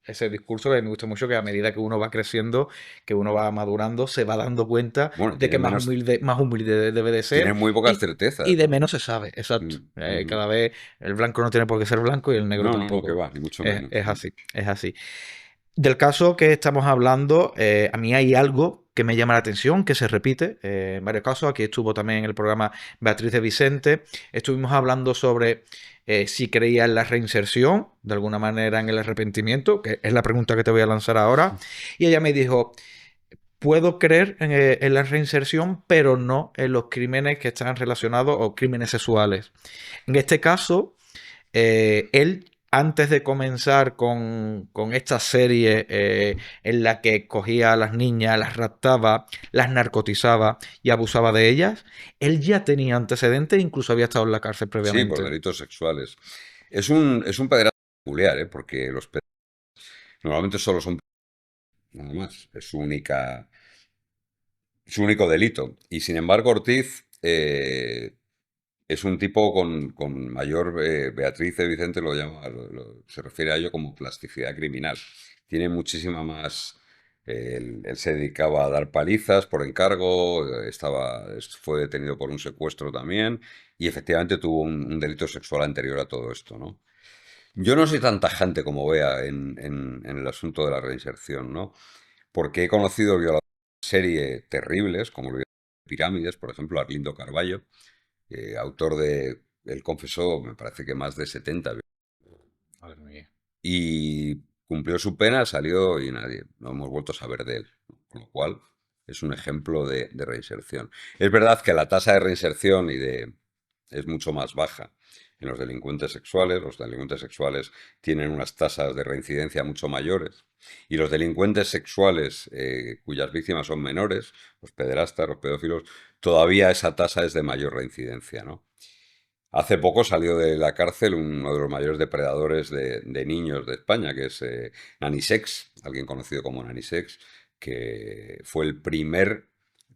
ese discurso que me gusta mucho, que a medida que uno va creciendo, que uno va madurando, se va dando cuenta Bueno, de que más humilde debe de ser tienen muy pocas y certezas, de ¿no? menos se sabe, exacto. Mm, ujú. Cada vez el blanco no tiene por qué ser blanco y el negro No, no, no, que tampoco. va, ni mucho menos. Es Mm. así, es así. Del caso que estamos hablando, a mí hay algo que me llama la atención, que se repite en varios casos. Aquí estuvo también en el programa Beatriz de Vicente. Estuvimos hablando sobre si creía en la reinserción, de alguna manera en el arrepentimiento, que es la pregunta que te voy a lanzar ahora. Y ella me dijo, puedo creer en la reinserción, pero no en los crímenes que están relacionados o crímenes sexuales. En este caso, él, antes de comenzar con esta serie en la que cogía a las niñas, las raptaba, las narcotizaba y abusaba de ellas, él ya tenía antecedentes, incluso había estado en la cárcel Sí, por previamente. delitos sexuales. Es un pederasta peculiar, ¿eh? Porque los pederastas normalmente solo son nada más. Es su único delito. Y sin embargo, Ortiz es un tipo con mayor, Beatriz de Vicente se refiere a ello como plasticidad criminal. Tiene muchísima más Él se dedicaba a dar palizas por encargo, fue detenido por un secuestro también y efectivamente tuvo un delito sexual anterior a todo esto, ¿no? Yo no soy tan tajante como vea en el asunto de la reinserción, ¿no? Porque he conocido violadores de serie terribles, como el violador de Pirámides, por ejemplo, Arlindo Carballo, autor de, él confesó, me parece que más de 70, Madre mía. y cumplió su pena, salió y nadie, no hemos vuelto a saber de él, ¿no? Con lo cual es un ejemplo de reinserción. Es verdad que la tasa de reinserción es mucho más baja en los delincuentes sexuales. Los delincuentes sexuales tienen unas tasas de reincidencia mucho mayores. Y los delincuentes sexuales cuyas víctimas son menores, los pederastas, los pedófilos, todavía esa tasa es de mayor reincidencia, ¿no? Hace poco salió de la cárcel uno de los mayores depredadores de niños de España, que es Nanisex, alguien conocido como Nanisex, que fue el primer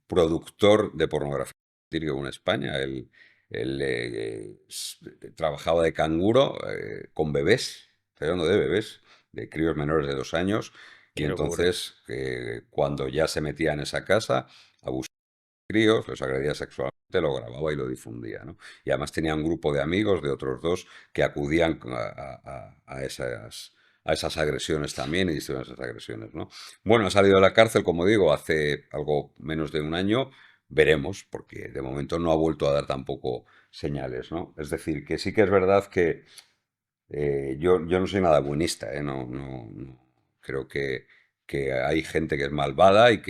productor de pornografía infantil en España. Él trabajaba de canguro con bebés, estoy hablando de bebés, de críos menores de 2 años, y Qué locura. entonces cuando ya se metía en esa casa, críos, los agredía sexualmente, lo grababa y lo difundía, ¿no? Y además tenía un grupo de amigos, de otros dos, que acudían a esas agresiones también y distribuían esas agresiones, ¿no? Bueno, ha salido de la cárcel, como digo, hace algo menos de un año. Veremos, porque de momento no ha vuelto a dar tampoco señales, ¿no? Es decir, que sí que es verdad que yo no soy nada buenista, ¿eh? No, no, no. Creo que hay gente que es malvada y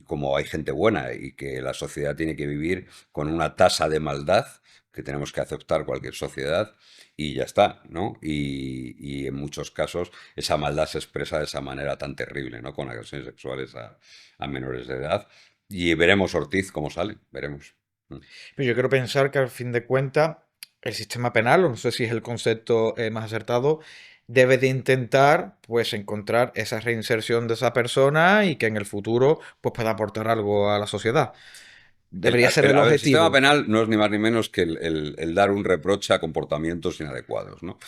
como hay gente buena y que la sociedad tiene que vivir con una tasa de maldad que tenemos que aceptar cualquier sociedad y ya está, ¿no? Y en muchos casos esa maldad se expresa de esa manera tan terrible, ¿no? Con agresiones sexuales a menores de edad. Y veremos Ortiz cómo sale, veremos. Mm. Pero yo quiero pensar que al fin de cuentas el sistema penal, o no sé si es el concepto más acertado, debe de intentar pues encontrar esa reinserción de esa persona y que en el futuro pues pueda aportar algo a la sociedad. Debería ser el A ver, el sistema objetivo. penal no es ni más ni menos que el dar un reproche a comportamientos inadecuados, ¿no?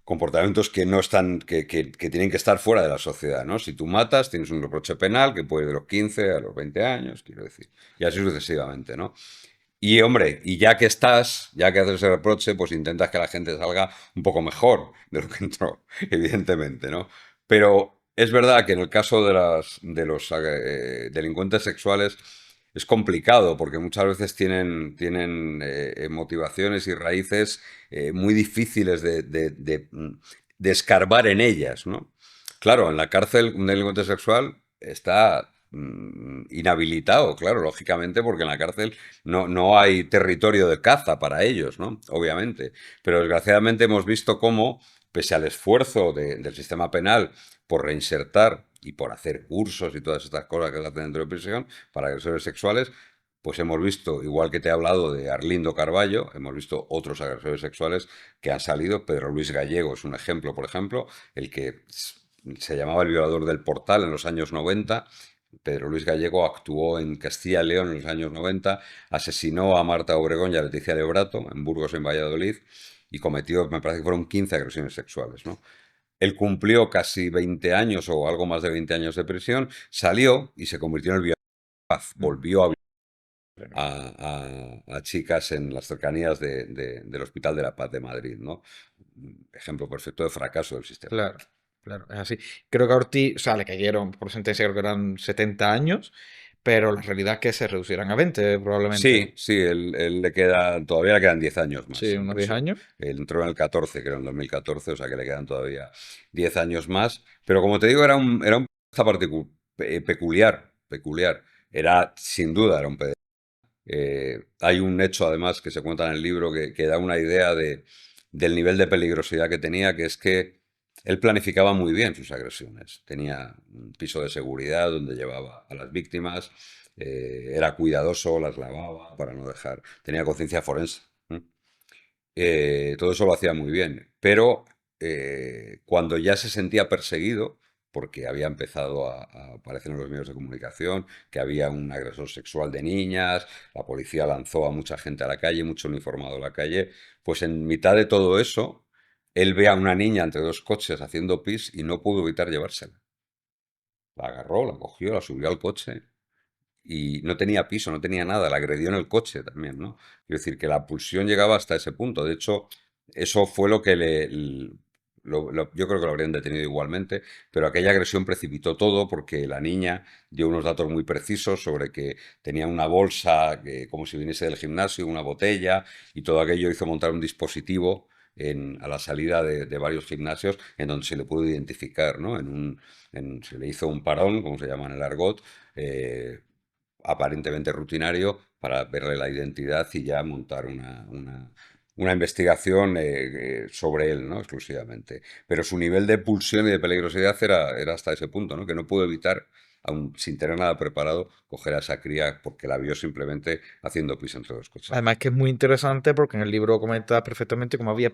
Comportamientos que no están, que tienen que estar fuera de la sociedad, ¿no? Si tú matas, tienes un reproche penal que puede ir de los 15 a los 20 años, quiero decir, y así sucesivamente, ¿no? Y hombre, y ya que estás, ya que haces ese reproche, pues intentas que la gente salga un poco mejor de lo que entró, evidentemente, ¿no? Pero es verdad que en el caso de los delincuentes sexuales es complicado porque muchas veces tienen motivaciones y raíces muy difíciles de escarbar en ellas, ¿no? Claro, en la cárcel un delincuente sexual está inhabilitado, claro, lógicamente, porque en la cárcel no hay territorio de caza para ellos, ¿no? Obviamente. Pero desgraciadamente hemos visto cómo, pese al esfuerzo del sistema penal por reinsertar y por hacer cursos y todas estas cosas que se hacen dentro de prisión para agresores sexuales, pues hemos visto, igual que te he hablado de Arlindo Carballo, hemos visto otros agresores sexuales que han salido. Pedro Luis Gallego es un ejemplo, por ejemplo, el que se llamaba el violador del Portal en los años 90. Pedro Luis Gallego actuó en Castilla y León en los años 90, asesinó a Marta Obregón y a Leticia Lebrato en Burgos, en Valladolid, y cometió, me parece que fueron 15 agresiones sexuales, ¿no? Él cumplió casi 20 años o algo más de 20 años de prisión, salió y se convirtió en el violador de paz, Mm, volvió a claro, a chicas en las cercanías del Hospital de la Paz de Madrid, ¿no? Ejemplo perfecto de fracaso del sistema. claro, claro, es así. Creo que a Ortiz, o sea, le cayeron por sentencia, creo que eran 70 años, pero la realidad es que se reducirán a 20 probablemente. Sí, sí, todavía le quedan 10 años Sí, más en unos 10 prisión. años. Él entró en el 14, creo, en 2014, o sea que le quedan todavía 10 años más. Pero como te digo, era un peculiar, peculiar. Era, sin duda, era un pedófilo. Hay un hecho, además, que se cuenta en el libro que da una idea del nivel de peligrosidad que tenía, que es que él planificaba muy bien sus agresiones. Tenía un piso de seguridad donde llevaba a las víctimas, era cuidadoso, las lavaba para no dejar. Tenía conciencia forense. ¿Eh? Todo eso lo hacía muy bien, pero cuando ya se sentía perseguido, porque había empezado a aparecer en los medios de comunicación que había un agresor sexual de niñas, la policía lanzó a mucha gente a la calle, mucho uniformado a la calle, pues en mitad de todo eso, él ve a una niña entre dos coches haciendo pis y no pudo evitar llevársela. la agarró, la cogió, la subió al coche y no tenía piso, no tenía nada, la agredió en el coche también, ¿no? Quiero decir que la pulsión llegaba hasta ese punto. De hecho, eso fue lo que yo creo que lo habrían detenido igualmente, pero aquella agresión precipitó todo porque la niña dio unos datos muy precisos sobre que tenía una bolsa como si viniese del gimnasio, una botella, y todo aquello hizo montar un dispositivo a la salida de varios gimnasios en donde se le pudo identificar, ¿no? Se le hizo un parón, como se llama en el argot, eh, aparentemente rutinario para verle la identidad y ya montar una investigación sobre él, ¿no? Exclusivamente. Pero su nivel de pulsión y de peligrosidad era hasta ese punto, ¿no? Que no pudo evitar, aun sin tener nada preparado, coger a esa cría porque la vio simplemente haciendo pis entre los coches. Además que es muy interesante porque en el libro comenta perfectamente cómo había,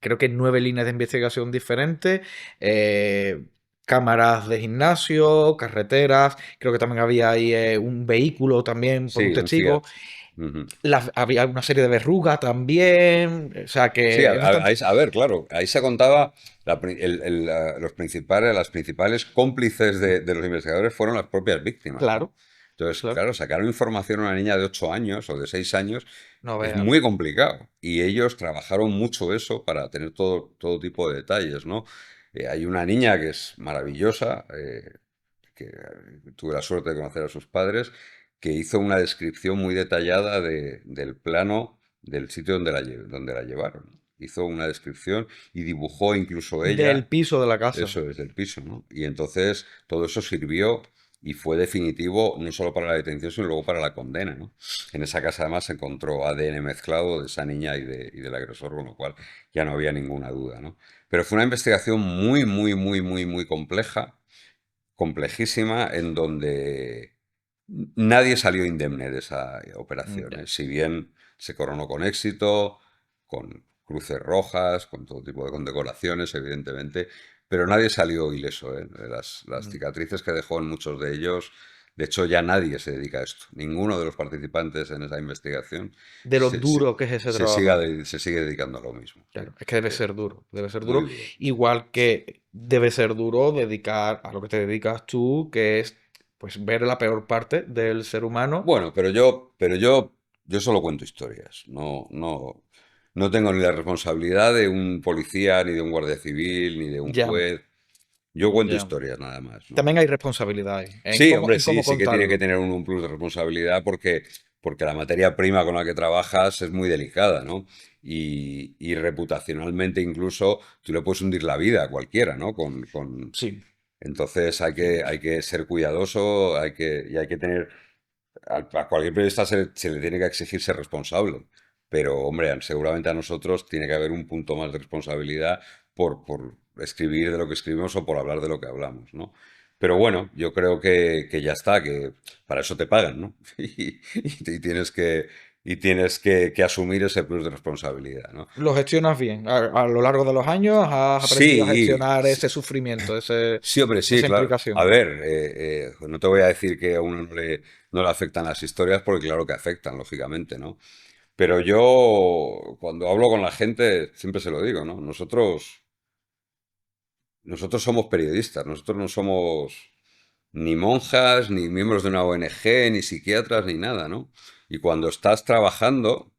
creo que 9 líneas de investigación diferentes, eh, cámaras de gimnasio, carreteras, creo que también había ahí un vehículo también por un Sí, un testigo, Fiat. Ujú. había una serie de verrugas también, o sea Sí, que es bastante... a ver, claro, ahí se contaba las principales cómplices de los investigadores fueron las propias víctimas, ¿no? Claro, Entonces, claro, claro, sacar información a una niña de 8 años o de 6 años no es veas. muy complicado y ellos trabajaron mucho eso para tener todo tipo de detalles, ¿no? Hay una niña que es maravillosa, que tuve la suerte de conocer a sus padres, que hizo una descripción muy detallada del plano del sitio donde la llevaron. Hizo una descripción y dibujó incluso Del ella, piso de la casa. eso es del piso, ¿no? Y entonces todo eso sirvió y fue definitivo no solo para la detención, sino luego para la condena, ¿no? En esa casa además se encontró ADN mezclado de esa niña y del agresor, con lo cual ya no había ninguna duda, ¿no? Pero fue una investigación muy, muy, muy, muy, muy compleja, complejísima, en donde nadie salió indemne de esa operación, Ya. ¿eh? Si bien se coronó con éxito, con cruces rojas, con todo tipo de condecoraciones, evidentemente, pero nadie salió ileso, ¿eh? Las Mm. cicatrices que dejó en muchos de ellos, de hecho ya nadie se dedica a esto. Ninguno de los participantes en esa investigación De lo duro que es ese trabajo. se sigue dedicando a lo mismo. Sí, Claro, es que debe sí, ser duro, debe ser muy duro. duro. Igual que debe ser duro dedicar a lo que te dedicas tú, que es pues ver la peor parte del ser humano. Bueno, yo solo cuento historias. No tengo ni la responsabilidad de un policía, ni de un guardia civil, ni de un Ya, juez. Yo cuento ya. historias nada más, ¿no? También hay responsabilidad ahí, Sí, hombre, en sí, cómo sí que tiene que contarlo. tener un plus de responsabilidad porque la materia prima con la que trabajas es muy delicada, ¿no? Y reputacionalmente incluso tú le puedes hundir la vida a cualquiera, ¿no? Sí, Entonces sí. hay que ser cuidadoso, y hay que tener a cualquier periodista se le tiene que exigir ser responsable, pero hombre, seguramente a nosotros tiene que haber un punto más de responsabilidad por escribir de lo que escribimos o por hablar de lo que hablamos, ¿no? Pero bueno, yo creo que ya está, que para eso te pagan, ¿no? Y tienes que asumir ese plus de responsabilidad, ¿no? Lo gestionas bien. A lo largo de los años has aprendido a Sí, gestionar ese sufrimiento, sí, hombre, sí, esa claro. A implicación. ver, no te voy a decir que a uno no le afectan las historias, porque claro que afectan, lógicamente, ¿no? Pero yo, cuando hablo con la gente, siempre se lo digo, ¿no? Nosotros somos periodistas, nosotros no somos ni monjas, ni miembros de una ONG, ni psiquiatras, ni nada, ¿no? Y cuando estás trabajando,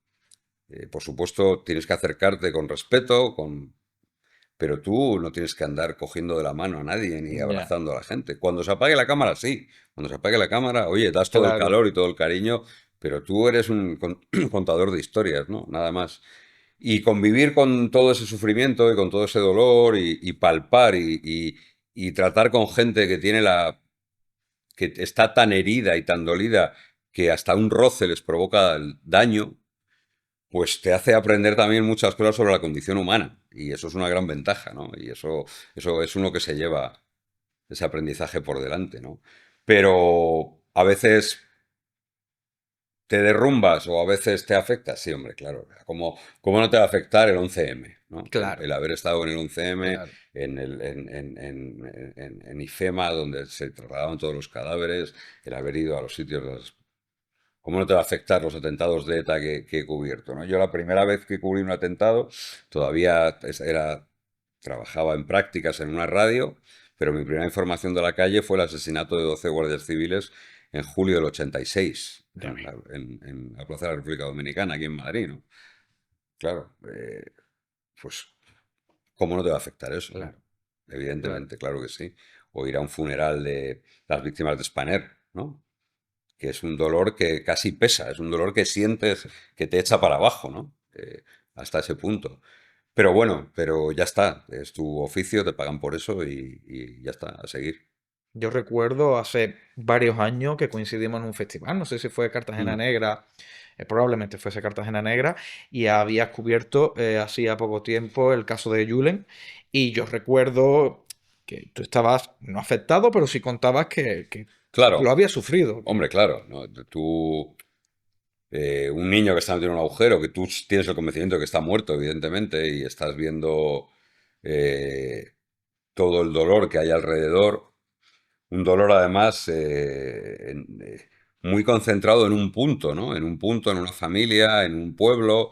por supuesto, tienes que acercarte con respeto, pero tú no tienes que andar cogiendo de la mano a nadie ni Ya, abrazando a la gente. Cuando se apague la cámara, sí. Cuando se apague la cámara, oye, das todo el claro. calor y todo el cariño, pero tú eres un contador de historias, ¿no? Nada más. Y convivir con todo ese sufrimiento y con todo ese dolor y palpar y tratar con gente que está tan herida y tan dolida que hasta un roce les provoca el daño, pues te hace aprender también muchas cosas sobre la condición humana. Y eso es una gran ventaja, ¿no? Y eso es uno que se lleva ese aprendizaje por delante, ¿no? Pero a veces te derrumbas o a veces te afecta. Sí, hombre, claro. ¿Cómo no te va a afectar el 11M, ¿no? Claro, El haber estado en el 11M, claro. en IFEMA, donde se trasladaban todos los cadáveres, el haber ido a los sitios de las... ¿Cómo no te va a afectar los atentados de ETA que he cubierto, ¿no? Yo la primera vez que cubrí un atentado, todavía trabajaba en prácticas en una radio, pero mi primera información de la calle fue el asesinato de 12 guardias civiles en julio del 86, Ya ves. en la Plaza de la República Dominicana, aquí en Madrid, ¿no? Claro, pues, ¿cómo no te va a afectar eso, no? Claro, claro. Evidentemente, claro que sí. O ir a un funeral de las víctimas de Spanair, ¿no? Que es un dolor que casi pesa, es un dolor que sientes que te echa para abajo, ¿no? Hasta ese punto. Pero bueno, pero ya está, es tu oficio, te pagan por eso y ya está, a seguir. Yo recuerdo hace varios años que coincidimos en un festival, no sé si fue Cartagena Mm. Negra, probablemente fuese Cartagena Negra, y habías cubierto hacía poco tiempo el caso de Julen, y yo recuerdo que tú estabas no afectado, pero sí contabas que lo Claro, habías sufrido. hombre, claro, ¿no? Tú, un niño que está metido en un agujero, que tú tienes el convencimiento de que está muerto, evidentemente, y estás viendo eh, todo el dolor que hay alrededor. Un dolor además muy concentrado en un punto, ¿no? En un punto, en una familia, en un pueblo,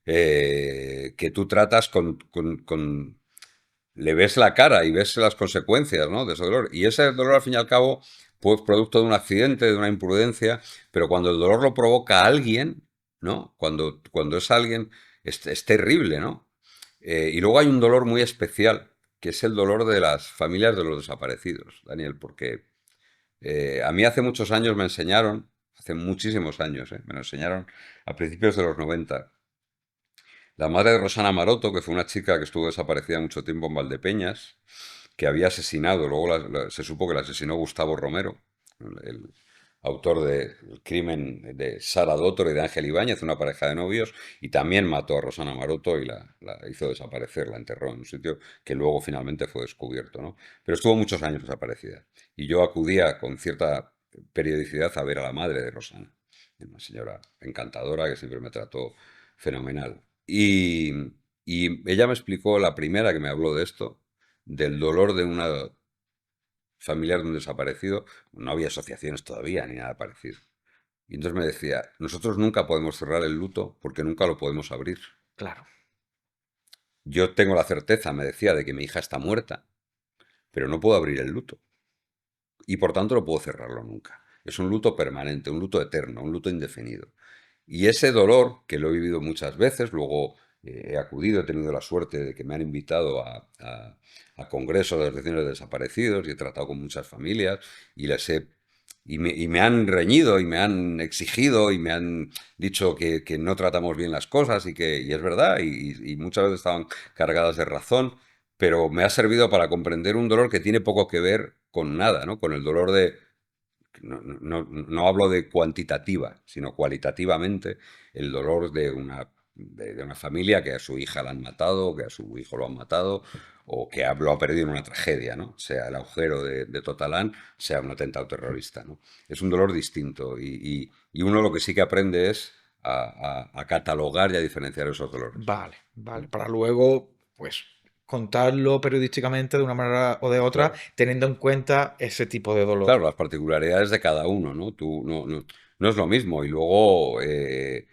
que tú tratas le ves la cara y ves las consecuencias, ¿no? De ese dolor. Y ese dolor, al fin y al cabo, pues producto de un accidente, de una imprudencia, pero cuando el dolor lo provoca a alguien, ¿no? Cuando es alguien, es terrible, ¿no? Y luego hay un dolor muy especial, que es el dolor de las familias de los desaparecidos, Daniel, porque a mí hace muchos años me enseñaron, hace muchísimos años, me lo enseñaron a principios de los 90. La madre de Rosana Maroto, que fue una chica que estuvo desaparecida mucho tiempo en Valdepeñas, que había asesinado, luego se supo que la asesinó Gustavo Romero, el autor del crimen de Sara Dottor y de Ángel Ibáñez, una pareja de novios, y también mató a Rosana Maroto y la hizo desaparecer, la enterró en un sitio que luego finalmente fue descubierto, ¿no? Pero estuvo muchos años desaparecida. Y yo acudía con cierta periodicidad a ver a la madre de Rosana, una señora encantadora que siempre me trató fenomenal. Y ella me explicó, la primera que me habló de esto, del dolor de una familiar de un desaparecido. No había asociaciones todavía ni nada parecido. Y entonces me decía, nosotros nunca podemos cerrar el luto porque nunca lo podemos abrir. Claro, Yo tengo la certeza, me decía, de que mi hija está muerta, pero no puedo abrir el luto. Y por tanto no puedo cerrarlo nunca. Es un luto permanente, un luto eterno, un luto indefinido. Y ese dolor, que lo he vivido muchas veces, luego he acudido, he tenido la suerte de que me han invitado a congresos de asociaciones de desaparecidos y he tratado con muchas familias y y me han reñido y me han exigido y me han dicho que no tratamos bien las cosas y es verdad y muchas veces estaban cargadas de razón, pero me ha servido para comprender un dolor que tiene poco que ver con nada, ¿no? Con el dolor de, no hablo de cuantitativa, sino cualitativamente, el dolor de una familia que a su hija la han matado, que a su hijo lo han matado, o que lo ha perdido en una tragedia, ¿no? Sea el agujero de Totalán, sea un atentado terrorista, ¿no? Es un dolor distinto y uno lo que sí que aprende es a catalogar y a diferenciar esos dolores. vale, vale. Para luego, pues, contarlo periodísticamente de una manera o de otra, Claro. teniendo en cuenta ese tipo de dolor. Claro, las particularidades de cada uno, ¿no? Tú no es lo mismo. Y luego eh,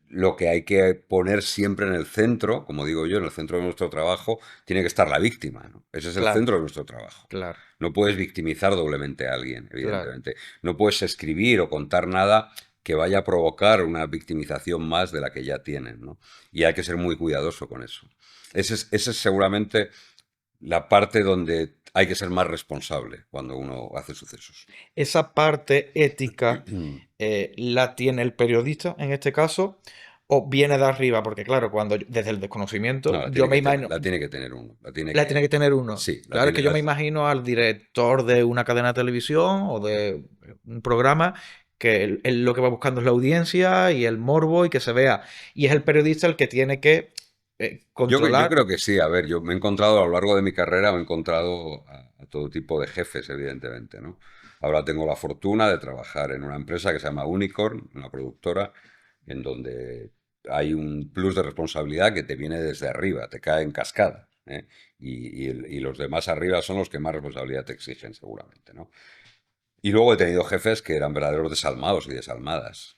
lo que hay que poner siempre en el centro, como digo yo, en el centro de nuestro trabajo, tiene que estar la víctima, ¿no? Ese es el Claro, centro de nuestro trabajo. claro, No puedes victimizar doblemente a alguien, claro. evidentemente. No puedes escribir o contar nada que vaya a provocar una victimización más de la que ya tienen, ¿no? Y hay que ser muy cuidadoso con eso. Ese es seguramente la parte donde hay que ser más responsable cuando uno hace sucesos. Esa parte ética la tiene el periodista en este caso, o viene de arriba, porque claro, desde el No, desconocimiento, la yo tiene me que tener, imagino, la tiene que tener uno. la tiene que tener uno. Sí, la Claro, es tiene. que yo me imagino al director de una cadena de televisión o de un programa que él lo que va buscando es la audiencia y el morbo y que se vea. Y es el periodista el que tiene que Yo controlar. creo que sí. A ver, yo me he encontrado a lo largo de mi carrera, me he encontrado a todo tipo de jefes, evidentemente, ¿no? Ahora tengo la fortuna de trabajar en una empresa que se llama Unicorn, una productora, en donde hay un plus de responsabilidad que te viene desde arriba, te cae en cascada, ¿eh? Y los demás arriba son los que más responsabilidad te exigen, seguramente, ¿no? Y luego he tenido jefes que eran verdaderos desalmados y desalmadas.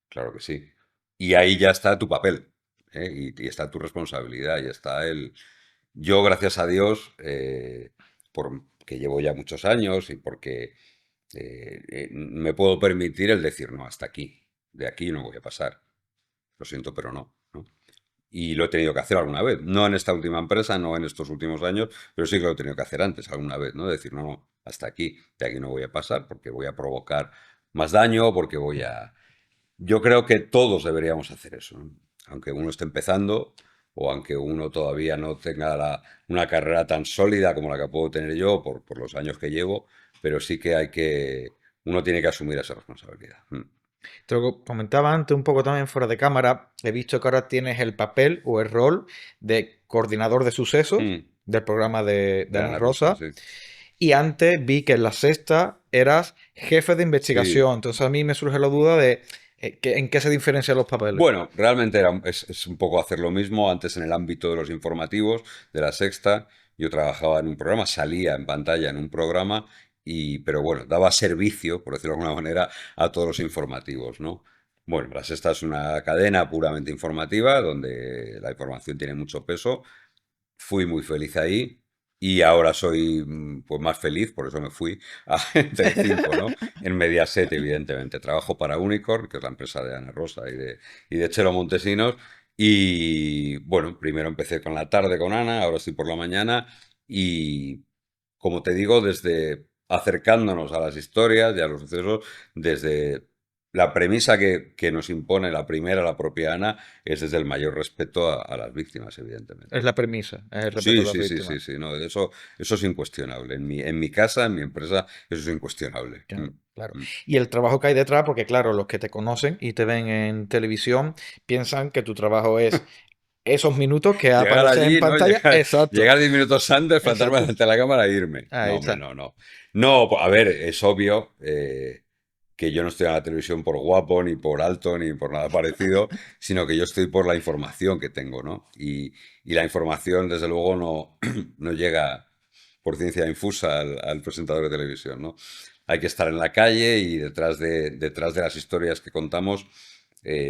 Claro que sí. Y ahí ya está tu papel, ¿eh? Y está tu responsabilidad, y está Yo, gracias a Dios, porque llevo ya muchos años y porque me puedo permitir el decir, no, hasta aquí, de aquí no voy a pasar. Lo siento, pero no, ¿no? Y lo he tenido que hacer alguna vez. No en esta última empresa, no en estos últimos años, pero sí que lo he tenido que hacer antes alguna vez, ¿no? Decir, no, no, hasta aquí, de aquí no voy a pasar porque voy a provocar más daño, porque voy a... Yo creo que todos deberíamos hacer eso, ¿no? Aunque uno esté empezando o aunque uno todavía no tenga una carrera tan sólida como la que puedo tener yo por los años que llevo, pero sí que uno tiene que asumir esa responsabilidad. Te lo comentaba antes un poco también fuera de cámara. He visto que ahora tienes el papel o el rol de coordinador de sucesos Mm. del programa de De Ana Ana Rosa, Rosa. sí. Y antes vi que en la sexta eras jefe de Sí. investigación. Entonces a mí me surge la duda de en qué se diferencian los papeles. Bueno, realmente es un poco hacer lo mismo. Antes en el ámbito de los informativos, de la Sexta, yo trabajaba en un programa, salía en pantalla en un programa, pero bueno, daba servicio, por decirlo de alguna manera, a todos los informativos, ¿no? Bueno, la Sexta es una cadena puramente informativa, donde la información tiene mucho peso. Fui muy feliz ahí y ahora soy pues más feliz, por eso me fui a Telecinco, ¿no? En Mediaset, evidentemente. Trabajo para Unicorn, que es la empresa de Ana Rosa y de Chelo Montesinos. Y bueno, primero empecé con la tarde con Ana, ahora estoy por la mañana. Y como te digo, desde acercándonos a las historias y a los sucesos, desde la premisa que nos impone la primera, la propia Ana, es desde el mayor respeto a las víctimas, evidentemente. Es la premisa, es el respeto Sí, a las sí, sí, víctimas. sí, sí, no, eso es incuestionable. En mi casa, en mi empresa, eso es incuestionable. Claro, claro. Mm. Y el trabajo que hay detrás, porque claro, los que te conocen y te ven en televisión piensan que tu trabajo es esos minutos que Llegar aparecen en allí, ¿no? pantalla. Llegar, Exacto, llegar 10 minutos antes, plantarme exacto. delante de la cámara e irme. Ahí No, hombre, está. no, no. No, a ver, es obvio que yo no estoy en la televisión por guapo, ni por alto, ni por nada parecido, sino que yo estoy por la información que tengo, ¿no? Y la información, desde luego, no, no llega por ciencia infusa al presentador de televisión, ¿no? Hay que estar en la calle y detrás de las historias que contamos,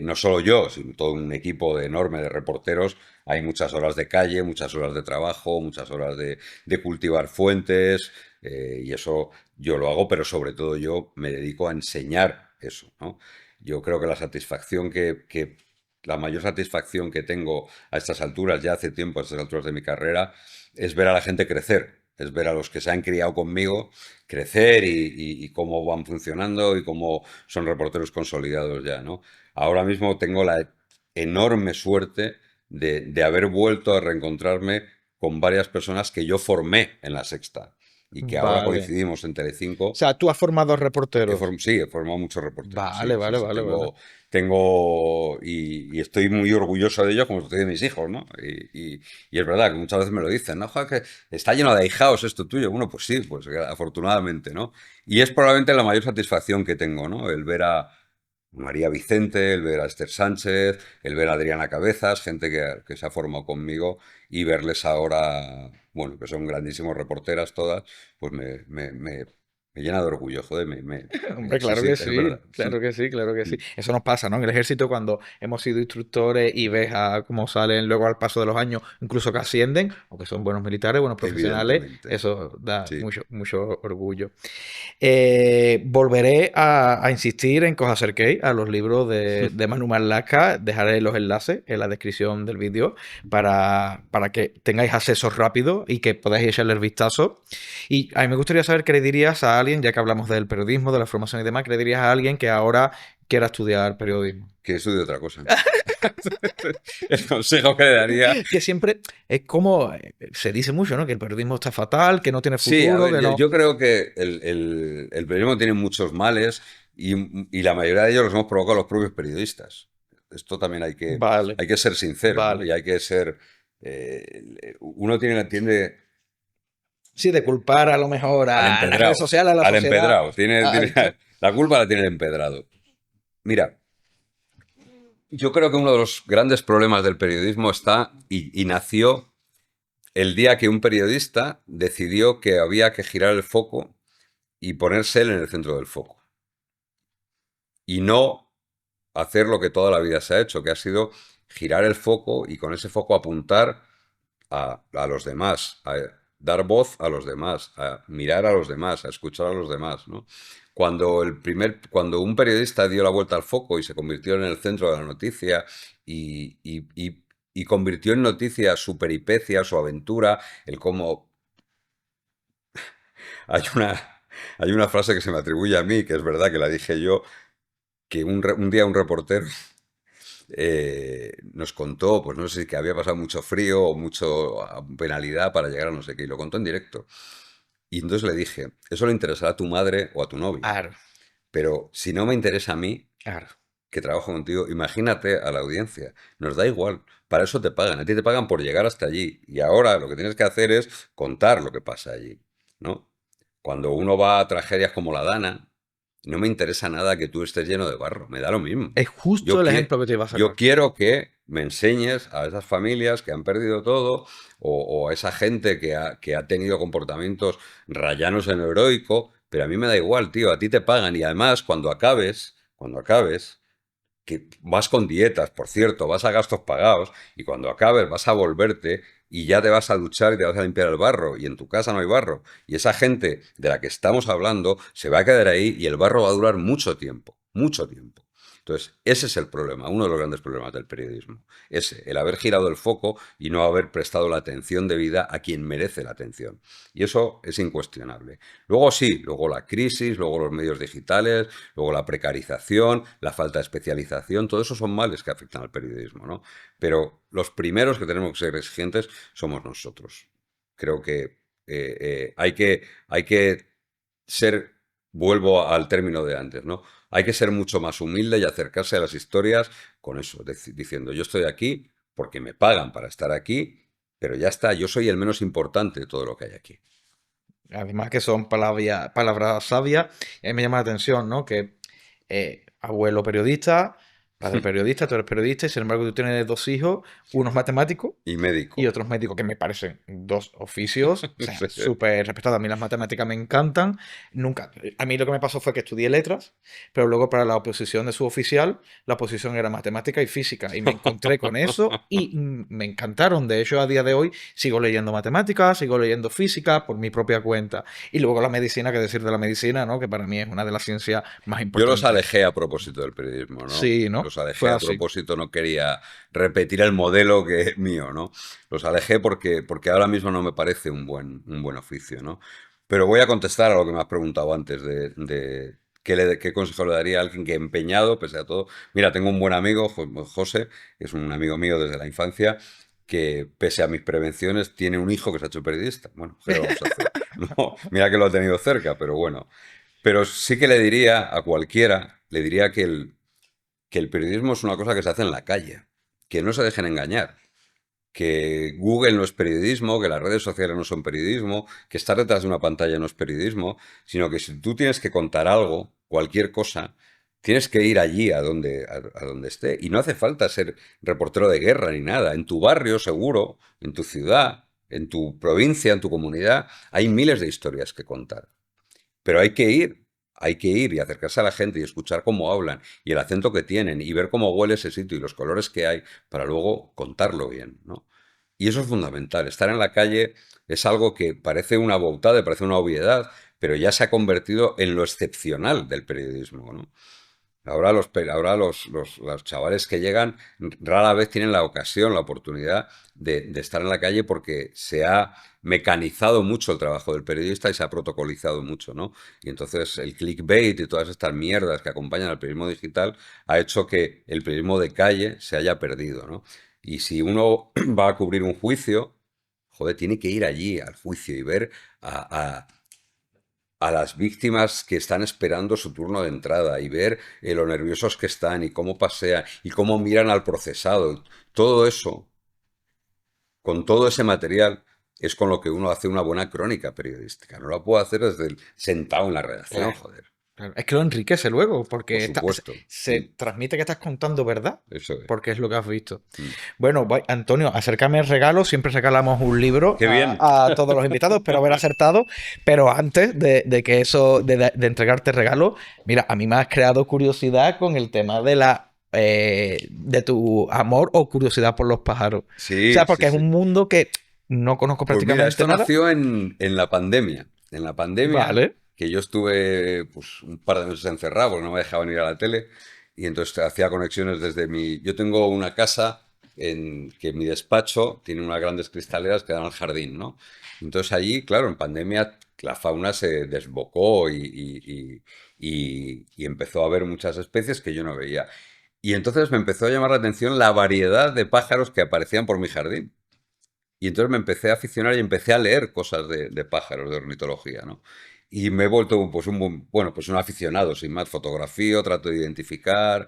no solo yo, sino todo un equipo enorme de reporteros, hay muchas horas de calle, muchas horas de trabajo, muchas horas de cultivar fuentes, y eso yo lo hago, pero sobre todo yo me dedico a enseñar eso, ¿no? Yo creo que la mayor satisfacción que tengo a estas alturas, ya hace tiempo, a estas alturas de mi carrera, es ver a la gente crecer, es ver a los que se han criado conmigo crecer y cómo van funcionando y cómo son reporteros consolidados ya, ¿no? Ahora mismo tengo la enorme suerte de haber vuelto a reencontrarme con varias personas que yo formé en la Sexta y que ahora Vale. coincidimos en O Telecinco. sea, tú has formado reporteros. Sí, he formado muchos reporteros, Vale, sí, sí, vale, sí, vale, vale. y estoy muy orgulloso de ello como estoy de mis hijos, ¿no? Y es verdad que muchas veces me lo dicen, ¿no? Joder, que está lleno de ahijados esto tuyo. Bueno, pues sí, pues afortunadamente, ¿no? Y es probablemente la mayor satisfacción que tengo, ¿no? El ver a María Vicente, el ver a Esther Sánchez, el ver a Adriana Cabezas, gente que se ha formado conmigo y verles ahora, bueno, que son grandísimos reporteras todas, pues me llena de orgullo, joder, Hombre, sí, claro sí, que es sí, verdad. claro que sí, claro que sí. Eso nos pasa, ¿no? En el ejército cuando hemos sido instructores y ves a cómo salen luego al paso de los años, incluso que ascienden, o que son buenos militares, buenos profesionales, Evidentemente, eso da sí. mucho, mucho orgullo. Volveré a insistir en que os acerquéis a los libros de Manu Marlaska. Dejaré los enlaces en la descripción del vídeo para que tengáis acceso rápido y que podáis echarle el vistazo. Y a mí me gustaría saber qué le dirías a alguien, ya que hablamos del periodismo, de la formación y demás, qué le dirías a alguien que ahora quiera estudiar periodismo. Que estudie otra cosa. El consejo que le daría. Que siempre es como se dice mucho, ¿no? Que el periodismo está fatal, que no tiene Sí, a futuro, ver, que yo, no. yo creo que el periodismo tiene muchos males y la mayoría de ellos los hemos provocado los propios periodistas. Esto también hay que, Vale, hay que ser sincero, ¿no? vale. Y hay que ser... uno tiende Sí, de culpar a lo mejor al a las redes empedrado, sociales, a la al sociedad. empedrado. La culpa la tiene el empedrado. Mira, yo creo que uno de los grandes problemas del periodismo está y nació el día que un periodista decidió que había que girar el foco y ponerse él en el centro del foco. Y no hacer lo que toda la vida se ha hecho, que ha sido girar el foco y con ese foco apuntar a los demás, a dar voz a los demás, a mirar a los demás, a escuchar a los demás, ¿no? Cuando un periodista dio la vuelta al foco y se convirtió en el centro de la noticia y convirtió en noticia su peripecia, su aventura, el cómo... Hay hay una frase que se me atribuye a mí, que es verdad que la dije yo, que un día un reportero nos contó, pues no sé si que había pasado mucho frío o mucho penalidad para llegar a no sé qué, y lo contó en directo. Y entonces le dije, eso le interesará a tu madre o a tu novio, Claro, pero si no me interesa a mí, claro. que trabajo contigo, imagínate a la audiencia, nos da igual, para eso te pagan, a ti te pagan por llegar hasta allí, y ahora lo que tienes que hacer es contar lo que pasa allí, ¿no? Cuando uno va a tragedias como la Dana, no me interesa nada que tú estés lleno de barro, me da lo mismo. Es justo Yo, el quie- ejemplo que te iba a yo sacar. quiero que me enseñes a esas familias que han perdido todo o a esa gente que ha tenido comportamientos rayanos en lo heroico, pero a mí me da igual, tío, a ti te pagan y además cuando acabes, que vas con dietas, por cierto, vas a gastos pagados y cuando acabes vas a volverte y ya te vas a duchar y te vas a limpiar el barro y en tu casa no hay barro y esa gente de la que estamos hablando se va a quedar ahí y el barro va a durar mucho tiempo, mucho tiempo. Entonces, ese es el problema, uno de los grandes problemas del periodismo. Ese, el haber girado el foco y no haber prestado la atención debida a quien merece la atención. Y eso es incuestionable. Luego sí, luego la crisis, luego los medios digitales, luego la precarización, la falta de especialización, todo eso son males que afectan al periodismo, ¿no? Pero los primeros que tenemos que ser exigentes somos nosotros. Creo que hay que ser, vuelvo al término de antes, ¿no? Hay que ser mucho más humilde y acercarse a las historias con eso, diciendo, yo estoy aquí porque me pagan para estar aquí, pero ya está, yo soy el menos importante de todo lo que hay aquí. Además que son palabras sabias. Y a mí me llama la atención, ¿no? Que abuelo periodista, padre periodista, tú eres periodista y sin embargo tú tienes dos hijos, uno es matemático Y y médico. otros médicos, que me parecen dos oficios, o sea, Sí. súper respetados. A mí las matemáticas me encantan. Nunca, a mí lo que me pasó fue que estudié letras, pero luego para la oposición de suboficial, la oposición era matemática y física. Y me encontré con eso y me encantaron. De hecho, a día de hoy sigo leyendo matemáticas, sigo leyendo física por mi propia cuenta. Y luego la medicina, que decir de la medicina, ¿no? Que para mí es una de las ciencias más Yo los importantes. alejé a propósito del periodismo, ¿no? Sí, ¿no? Los alejé Fue a así. propósito, no quería repetir el modelo que es mío, ¿no? Los alejé porque ahora mismo no me parece un buen oficio, ¿no? Pero voy a contestar a lo que me has preguntado antes de qué consejo le daría a alguien que empeñado, pese a todo. Mira, tengo un buen amigo, José, que es un amigo mío desde la infancia, que pese a mis prevenciones tiene un hijo que se ha hecho periodista. Bueno, ¿qué le vamos a hacer? No, mira que lo ha tenido cerca, pero bueno. Pero sí que le diría a cualquiera, le diría que el periodismo es una cosa que se hace en la calle, que no se dejen engañar, que Google no es periodismo, que las redes sociales no son periodismo, que estar detrás de una pantalla no es periodismo, sino que si tú tienes que contar algo, cualquier cosa, tienes que ir allí a donde esté. Y no hace falta ser reportero de guerra ni nada. En tu barrio, seguro, en tu ciudad, en tu provincia, en tu comunidad, hay miles de historias que contar. Pero hay que ir y acercarse a la gente y escuchar cómo hablan y el acento que tienen y ver cómo huele ese sitio y los colores que hay para luego contarlo bien, ¿no? Y eso es fundamental. Estar en la calle es algo que parece una boutade, parece una obviedad, pero ya se ha convertido en lo excepcional del periodismo, ¿no? Ahora los chavales que llegan rara vez tienen la ocasión, la oportunidad de estar en la calle porque se ha mecanizado mucho el trabajo del periodista y se ha protocolizado mucho, ¿no? Y entonces el clickbait y todas estas mierdas que acompañan al periodismo digital ha hecho que el periodismo de calle se haya perdido, ¿no? Y si uno va a cubrir un juicio, joder, tiene que ir allí al juicio y ver a, a las víctimas que están esperando su turno de entrada y ver lo nerviosos que están y cómo pasean y cómo miran al procesado. Todo eso, con todo ese material, es con lo que uno hace una buena crónica periodística. No la puedo hacer desde sentado en la redacción, Claro, joder. claro. Es que lo enriquece luego, Por porque supuesto. se transmite que estás contando verdad, Eso es. porque es lo que has visto. Mm. Bueno, Antonio, acércame el regalo. Siempre regalamos un libro Qué bien. a todos los invitados, espero haber acertado. Pero antes de que eso, de entregarte el regalo, mira, a mí me has creado curiosidad con el tema de tu amor o curiosidad por los pájaros. O Sí, sea, sí, porque es sí. un mundo que No conozco Pues mira, prácticamente esto nada. nació en la pandemia. En la pandemia, Vale. que yo estuve pues, un par de meses encerrado porque no me dejaban ir a la tele. Y entonces hacía conexiones desde mi... Yo tengo una casa en que mi despacho tiene unas grandes cristaleras que dan al jardín, ¿no? Entonces allí, claro, en pandemia la fauna se desbocó y empezó a haber muchas especies que yo no veía. Y entonces me empezó a llamar la atención la variedad de pájaros que aparecían por mi jardín. Y entonces me empecé a aficionar y empecé a leer cosas de pájaros, de ornitología, ¿no? Y me he vuelto pues bueno, pues un aficionado, sin más, fotografío, trato de identificar.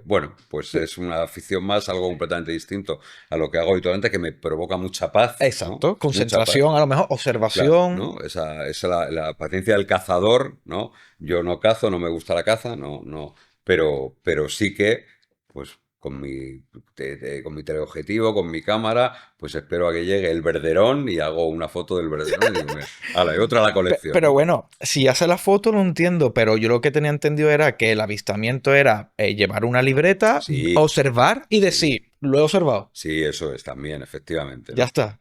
Bueno, pues es una afición más, algo completamente distinto a lo que hago habitualmente, que me provoca mucha paz, ¿no? Exacto. Mucha paz. Concentración, a lo mejor, Claro, observación. ¿no? Esa la paciencia del cazador, ¿no? Yo no cazo, no me gusta la caza, no, no, pero sí que, pues, con mi teleobjetivo, con mi cámara, pues espero a que llegue el verderón y hago una foto del verderón y digo, mira, ala, y otra a la colección, Pero ¿no? bueno, si hace la foto no entiendo, pero yo lo que tenía entendido era que el avistamiento era llevar una libreta, Sí, observar y sí. decir, lo he observado. Sí, eso es también, efectivamente, Ya ¿no? está.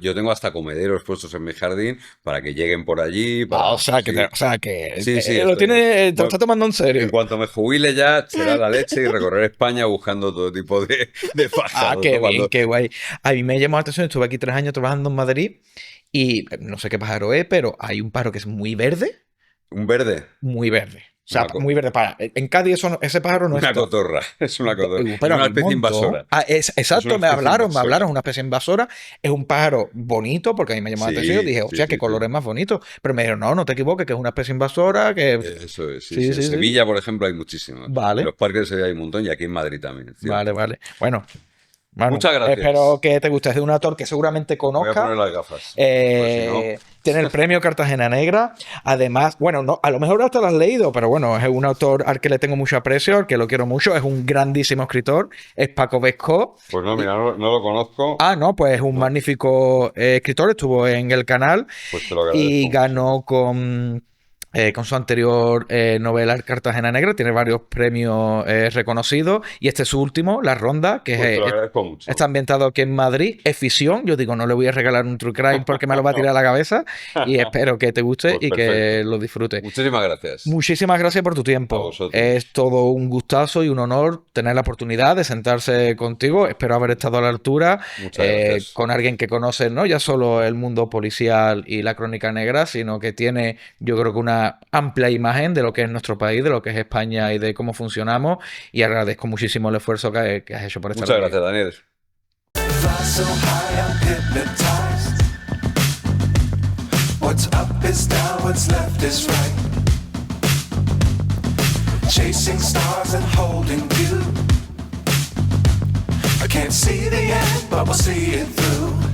Yo tengo hasta comederos puestos en mi jardín para que lleguen por allí, Ah, para... Sí, o sea que sí, sí, lo estoy... tiene, te lo Bueno, está tomando en en serio. cuanto me jubile ya será la leche y recorrer España buscando todo tipo de Ah, pájaros, qué ¿no? bien, Cuando... qué guay. A mí me llamó la atención, estuve aquí 3 años trabajando en Madrid y no sé qué pájaro es, pero hay un pájaro que es muy verde, Un verde, muy verde. O sea, una, co- muy verde para. En Cádiz ese pájaro no una está. cotorra, es una cotorra. Es Pero una había un especie montón. invasora, Ah, es una exacto, especie me invasora. hablaron, una especie invasora. Es un pájaro bonito, porque a mí me llamó la atención. Yo Sí, dije, sí, hostia, qué sí, sí. colores más bonitos. Pero me dijeron, no, no te equivoques, que es una especie invasora, que. Eso es, sí, Sí, sí. En sí, sí. Sevilla, por ejemplo, hay muchísimos. En Vale, los parques de Sevilla hay un montón y aquí en Madrid también, es vale, cierto. vale. Bueno, Manu, Muchas espero gracias. que te guste. Es de un autor que seguramente Voy a conozca. poner las gafas, pues si no... Tiene el premio Cartagena Negra. Además, bueno, no, a lo mejor hasta lo has leído, pero bueno, es un autor al que le tengo mucho aprecio, al que lo quiero mucho. Es un grandísimo escritor. Es Paco Bescó. Pues no, Y, mira, no lo conozco. no, pues es un No, magnífico escritor. Estuvo en el canal pues te lo y agradezco mucho. ganó con su anterior novela Cartagena Negra. Tiene varios premios reconocidos. Y este es su último, La Ronda, que Pues te lo es agradezco está mucho. ambientado aquí en Madrid, es ficción. Yo digo, no le voy a regalar un True Crime porque me lo va a tirar a la cabeza. Y espero que te guste Pues y que perfecto. lo disfrutes. Muchísimas gracias. Muchísimas gracias por tu A tiempo. Es vosotros. todo un gustazo y un honor tener la oportunidad de sentarse contigo. Espero haber estado a la altura Muchas gracias. con alguien que conoce no ya solo el mundo policial y la crónica negra, sino que tiene, yo creo que una amplia imagen de lo que es nuestro país, de lo que es España y de cómo funcionamos. Y agradezco muchísimo el esfuerzo que has hecho por estar Muchas aquí. gracias, Daniel. Fly so high, I'm hypnotized. What's up is down, what's left is right. Chasing stars and holding you. I can't see the end, but we'll see it through.